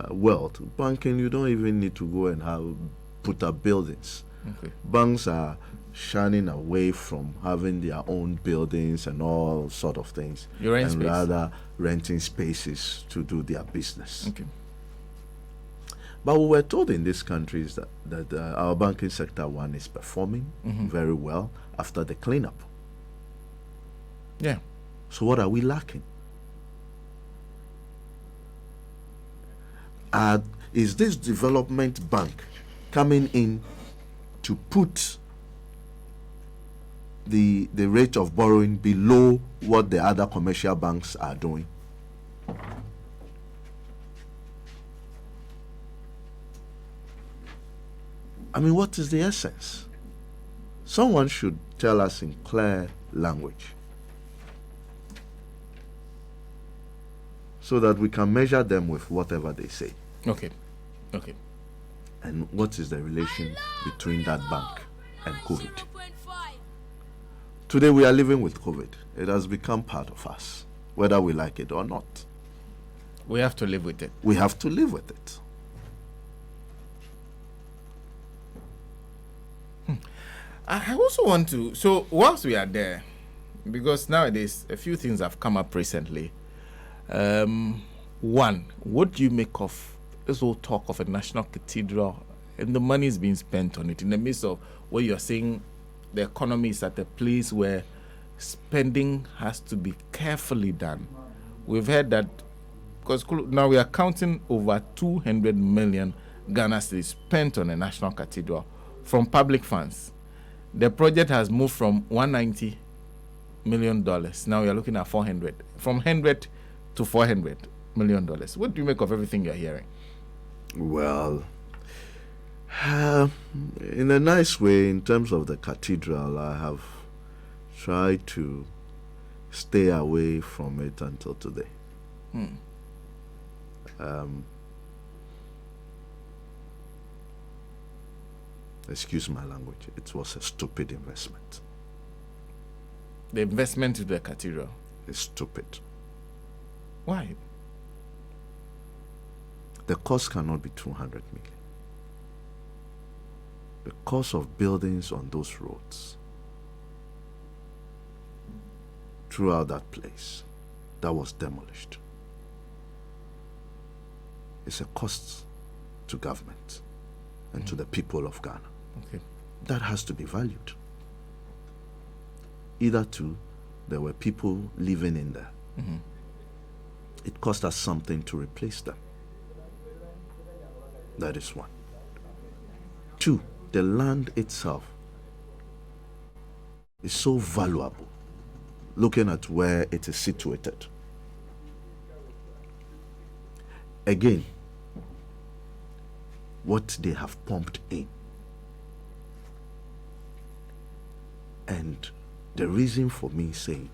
world, banking, you don't even need to go and put up buildings. Okay. Banks are shunning away from having their own buildings and all sort of things, and rather renting spaces to do their business. Okay. But we were told in these countries that our banking sector is performing very well after the cleanup. Yeah. So what are we lacking? Is this development bank coming in to put the rate of borrowing below what the other commercial banks are doing? I mean, what is the essence? Someone should tell us in clear language so that we can measure them with whatever they say. Okay. Okay. And what is the relation between that bank and COVID? Today we are living with COVID. It has become part of us, whether we like it or not. We have to live with it. We have to live with it. I also want to, so whilst we are there, because nowadays a few things have come up recently. One, what do you make of this whole talk of a national cathedral and the money is being spent on it in the midst of where you're saying the economy is at a place where spending has to be carefully done? We've heard that because now we are counting over 200 million Ghana cedis spent on a national cathedral from public funds. The project has moved from $190 million. Now we are looking at 400, from 100 to $400 million. What do you make of everything you're hearing? Well, in a nice way, in terms of the cathedral, I have tried to stay away from it until today. Excuse my language, it was a stupid investment. The investment to the cathedral? It's stupid. Why? The cost cannot be 200 million. The cost of buildings on those roads throughout that place that was demolished is a cost to government and to the people of Ghana. Okay. That has to be valued. Either two, there were people living in there. It cost us something to replace them. That is one. Two, the land itself is so valuable, looking at where it is situated. Again, what they have pumped in. And the reason for me saying,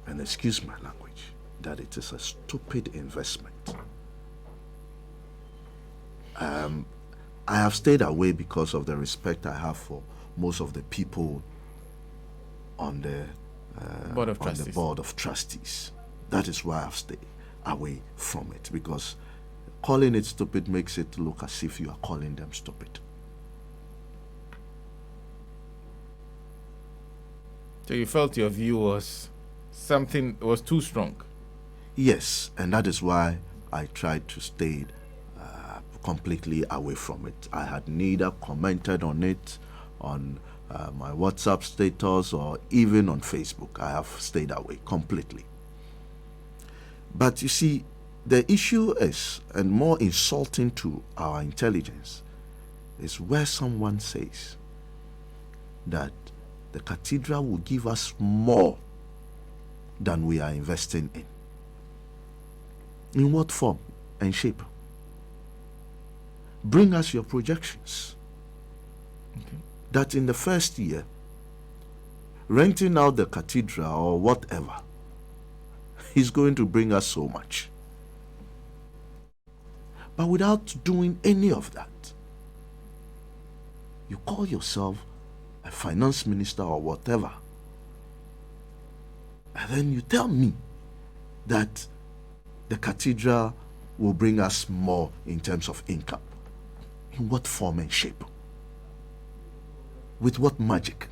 and excuse my language, that it is a stupid investment. I have stayed away because of the respect I have for most of the people on the board of trustees. That is why I've stayed away from it, because calling it stupid makes it look as if you are calling them stupid. So you felt your view was too strong? Yes, and that is why I tried to stay completely away from it. I had neither commented on it on my WhatsApp status or even on Facebook. I have stayed away completely. But you see, the issue is, and more insulting to our intelligence, is where someone says that the cathedral will give us more than we are investing in. In what form and shape? Bring us your projections. Okay. That in the first year, renting out the cathedral or whatever is going to bring us so much. But without doing any of that, you call yourself a finance minister or whatever, and then you tell me that the cathedral will bring us more in terms of income. In what form and shape? With what magic?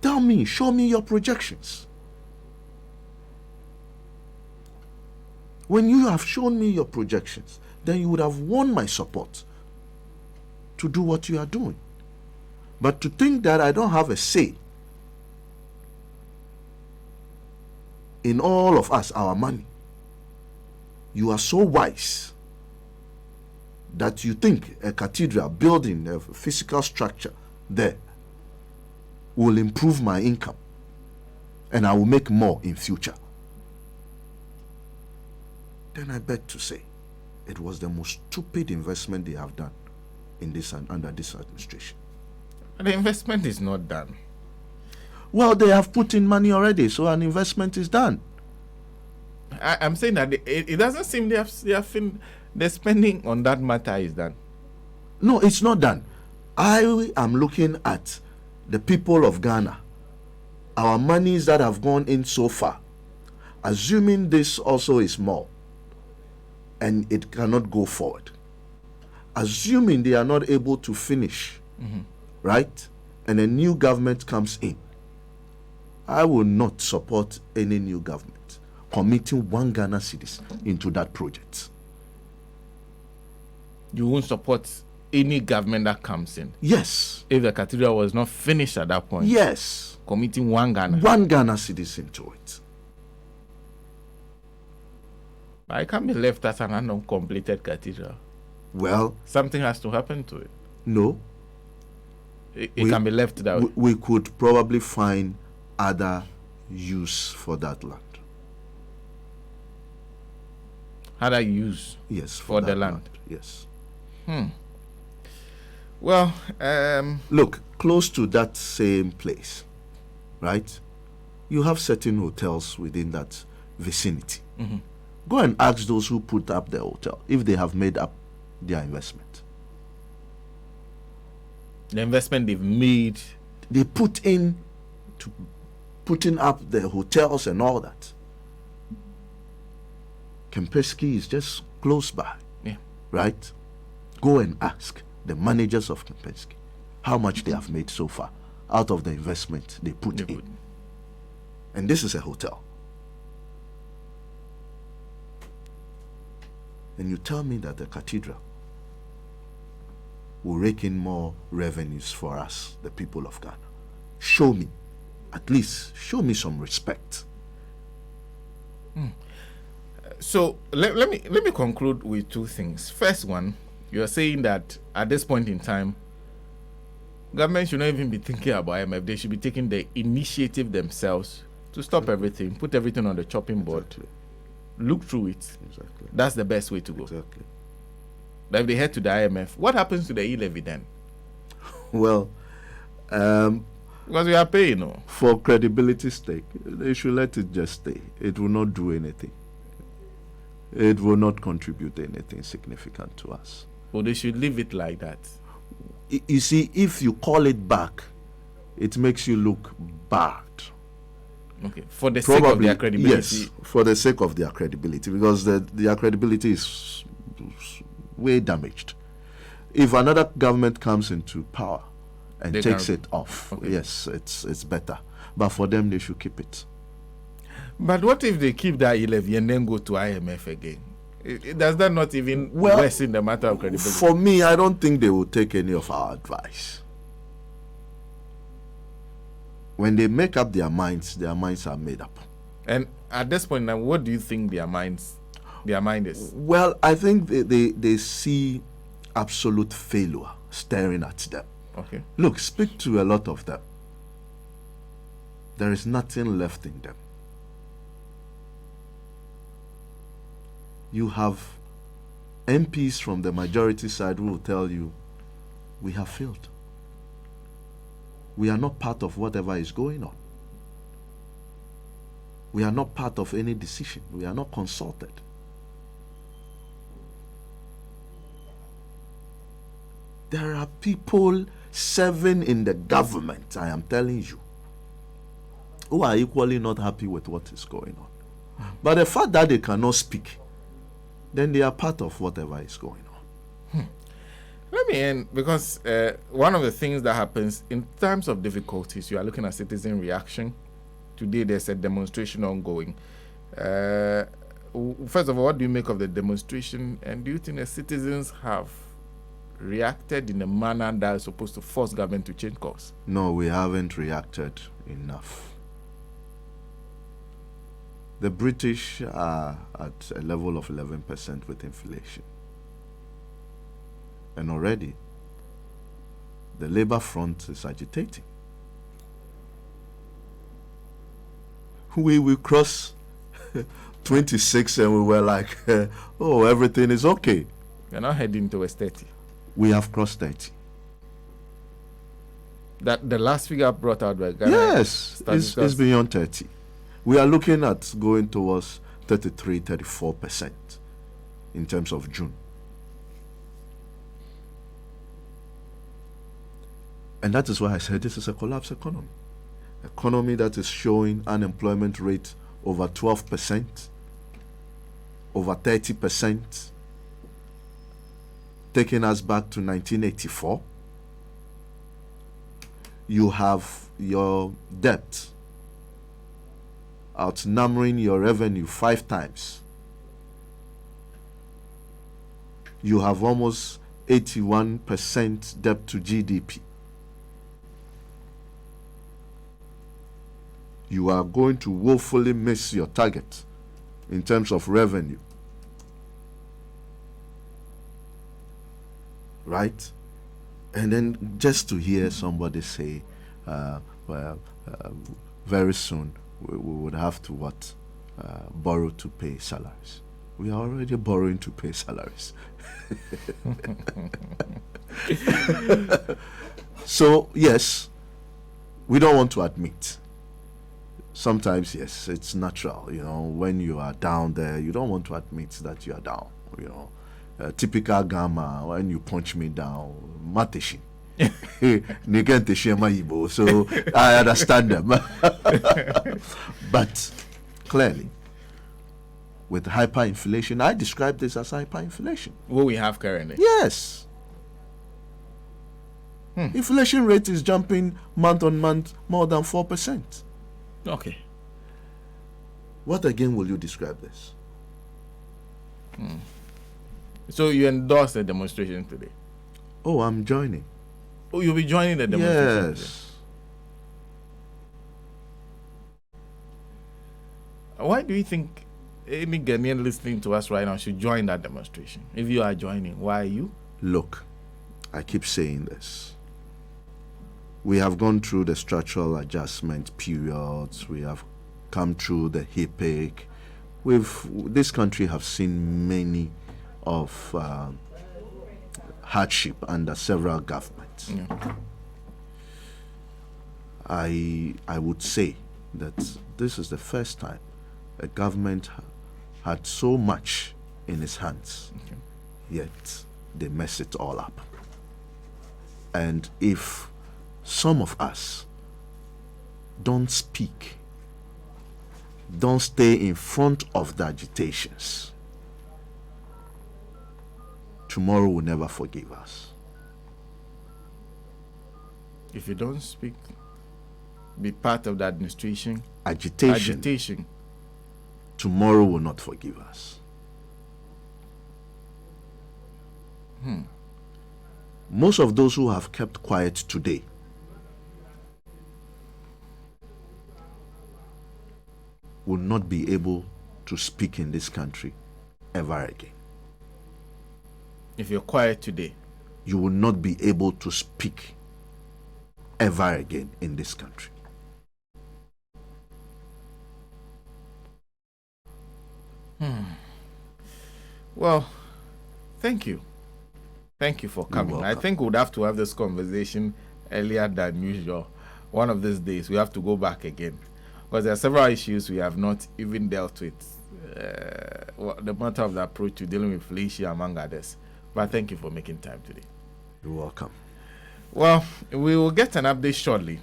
Tell me, show me your projections. When you have shown me your projections, then you would have won my support to do what you are doing. But to think that I don't have a say in all of us, our money, you are so wise that you think a cathedral building, a physical structure there will improve my income and I will make more in future. Then I beg to say it was the most stupid investment they have done in this and under this administration. The investment is not done. Well, they have put in money already, so an investment is done. I'm saying that it doesn't seem the spending on that matter is done. No, it's not done. I am looking at the people of Ghana, our monies that have gone in so far, assuming this also is more, and it cannot go forward. Assuming they are not able to finish, right, and a new government comes in, I will not support any new government committing one Ghana cedis into that project. You won't support any government that comes in? Yes. If the cathedral was not finished at that point? Yes. Committing one Ghana? One Ghana cedis into it. I can't be left as an uncompleted cathedral. Well, something has to happen to it. No. It can be left that way. We could probably find other use for that land. Other use? Yes, for the land. Yes. Well, look, close to that same place, right? You have certain hotels within that vicinity. Go and ask those who put up the hotel if they have made up their investment. The investment they've made, they put in to putting up the hotels and all that. Kempinski is just close by, right? Go and ask the managers of Kempinski how much they have made so far out of the investment they put in. And this is a hotel. And you tell me that the cathedral will rake in more revenues for us, the people of Ghana. Show me, at least show me some respect. So let me conclude with two things. First one, you are saying that at this point in time, government should not even be thinking about IMF. They should be taking the initiative themselves to stop everything, put everything on the chopping board, look through it. That's the best way to go. But if they head to the IMF, what happens to the e-levy then? Well, because we are paying, no? For credibility's sake, they should let it just stay. It will not do anything. it will not contribute anything significant to us. Or they should leave it like that. You see, if you call it back, it makes you look bad. Okay, for the sake of their credibility. Yes, for the sake of their credibility, because their credibility is way damaged. If another government comes into power and takes it off, yes, it's better. But for them, they should keep it. But what if they keep that 11 and then go to IMF again? Does that not even worsen the matter of credibility? For me, I don't think they will take any of our advice. When they make up their minds are made up. And at this point now, what do you think their mind is? Well, I think they see absolute failure staring at them. Okay. Look, speak to a lot of them. There is nothing left in them. You have MPs from the majority side who will tell you, we have failed. We are not part of whatever is going on. We are not part of any decision. We are not consulted. There are people serving in the government, I am telling you, who are equally not happy with what is going on. But the fact that they cannot speak, then they are part of whatever is going on. Let me end, because one of the things that happens in times of difficulties, you are looking at citizen reaction. Today there's a demonstration ongoing. First of all, what do you make of the demonstration? And do you think the citizens have reacted in a manner that is supposed to force government to change course? No, we haven't reacted enough. The British are at a level of 11% with inflation. And already, the Labour front is agitating. We will cross 26 and we were like, oh, everything is okay. You're now heading towards 30. We have crossed 30. That the last figure brought out by Ghana. Yes, it's beyond 30. We are looking at going towards 33, 34% in terms of June. And that is why I said this is a collapsed economy. Economy that is showing unemployment rate over 12%, over 30%, taking us back to 1984. You have your debt outnumbering your revenue 5 times. You have almost 81% debt to GDP. You are going to woefully miss your target in terms of revenue. Right? And then just to hear somebody say, very soon we would have to borrow to pay salaries. We are already borrowing to pay salaries. So, yes, we don't want to admit. Sometimes, yes, it's natural. When you are down there, you don't want to admit that you are down. Typical Gamma, when you punch me down, Mateshi. So I understand them. But clearly, with hyperinflation, I describe this as hyperinflation. What we have currently? Yes. Inflation rate is jumping month on month more than 4%. Okay. What again will you describe this? So you endorse the demonstration today? Oh, I'm joining. Oh, you'll be joining the demonstration? Yes. Today? Why do you think any Ghanaian listening to us right now should join that demonstration? If you are joining, why are you? Look, I keep saying this. We have gone through the structural adjustment periods. We have come through the HIPC. This country have seen many of hardship under several governments. Yeah. I would say that this is the first time a government had so much in his hands. Okay. Yet they mess it all up. And if some of us don't speak, don't stay in front of the agitations, tomorrow will never forgive us. If you don't speak, be part of the administration, Agitation, tomorrow will not forgive us. Most of those who have kept quiet today will not be able to speak in this country ever again. If you're quiet today, you will not be able to speak ever again in this country. Well, thank you. Thank you for coming. I think we'd have to have this conversation earlier than usual. One of these days, we have to go back again, because there are several issues we have not even dealt with. The matter of the approach to dealing with Felicia, among others. But thank you for making time today. You're welcome. Well, we will get an update shortly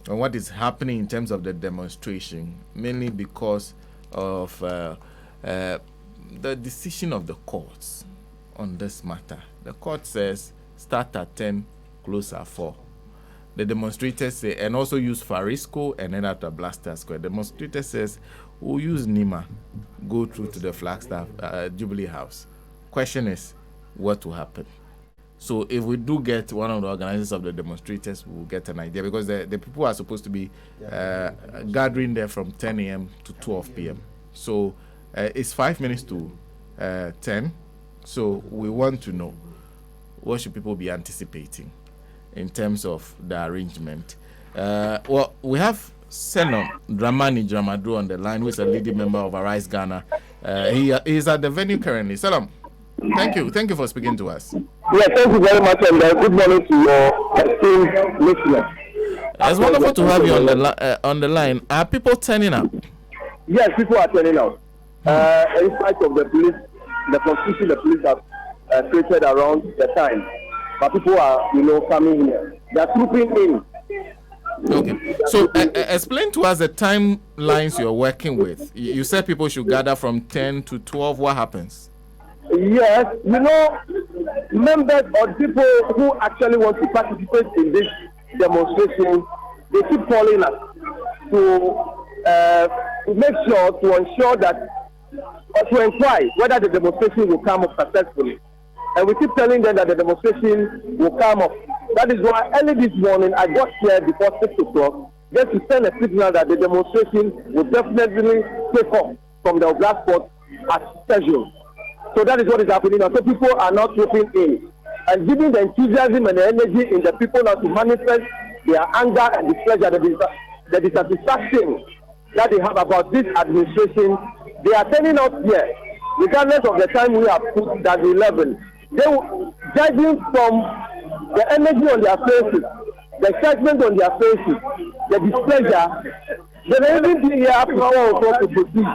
on what is happening in terms of the demonstration, mainly because of the decision of the courts on this matter. The court says start at 10, close at 4. The demonstrators say, and also use Farisco and then at the Blaster Square. The demonstrator says, we'll use Nima, go through to the Flagstaff Jubilee House. Question is, what will happen? So if we do get one of the organizers of the demonstrators, we'll get an idea, because the people are supposed to be gathering there from 10 a.m. to 12 p.m. So it's 5 minutes to 10. So we want to know, what should people be anticipating in terms of the arrangement? Well, we have Senom Dramani Jamadu on the line, who is a leading member of Arise Ghana. He is at the venue currently. Senom, thank you for speaking to us. Yeah, thank you very much, and good morning to your esteemed listeners. It's wonderful to have you on the line. Are people turning up? Yes, people are turning out. In spite of the police, the confusion the police have created around the time, but people are, coming here. They are trooping in. Okay, so explain to us the timelines you're working with. You said people should gather from 10 to 12. What happens? Yes, members or people who actually want to participate in this demonstration, they keep calling us to make sure, to ensure that, or to inquire whether the demonstration will come up successfully. And we keep telling them that the demonstration will come up. That is why early this morning I got here before 6 o'clock just to send a signal that the demonstration will definitely take off from the Oblast Port as scheduled. So that is what is happening now. So people are not trooping in. And giving the enthusiasm and the energy in the people now to manifest their anger and displeasure, the dissatisfaction that they have about this administration, they are turning out here, regardless of the time we have put that 11. They will, judging from the energy on their faces, the excitement on their faces, the displeasure, they will even be here after 4 o'clock to proceed.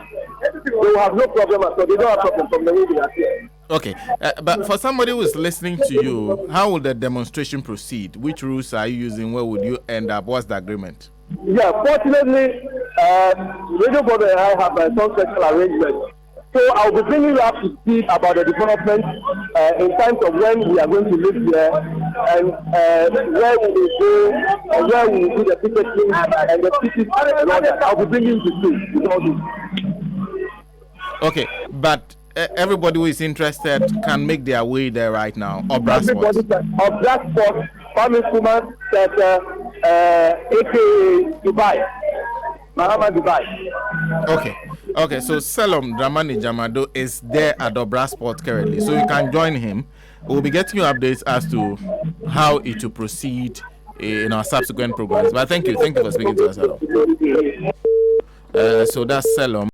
They will have no problem at all. They don't have problem from the way they are here. Okay, but for somebody who is listening to you, how will the demonstration proceed? Which rules are you using? Where would you end up? What's the agreement? Yeah, fortunately, Radio Border and I have some special arrangements. So I'll be bringing you up to speed about the development in terms of when we are going to live here and where we will go and where we will do the ticketing and the tickets and all that. I'll be bringing you to speed with all this. Okay, but everybody who is interested can make their way there right now. Everybody can. Oblast Port, Kwame Nkrumah Center, aka Dubai. Mahama Dubai. Okay, so Senom Dramani Jamadu is there at the Oblast Port currently, so you can join him. We'll be getting you updates as to how it will proceed in our subsequent programs. But thank you for speaking to us, Senom. So that's Senom.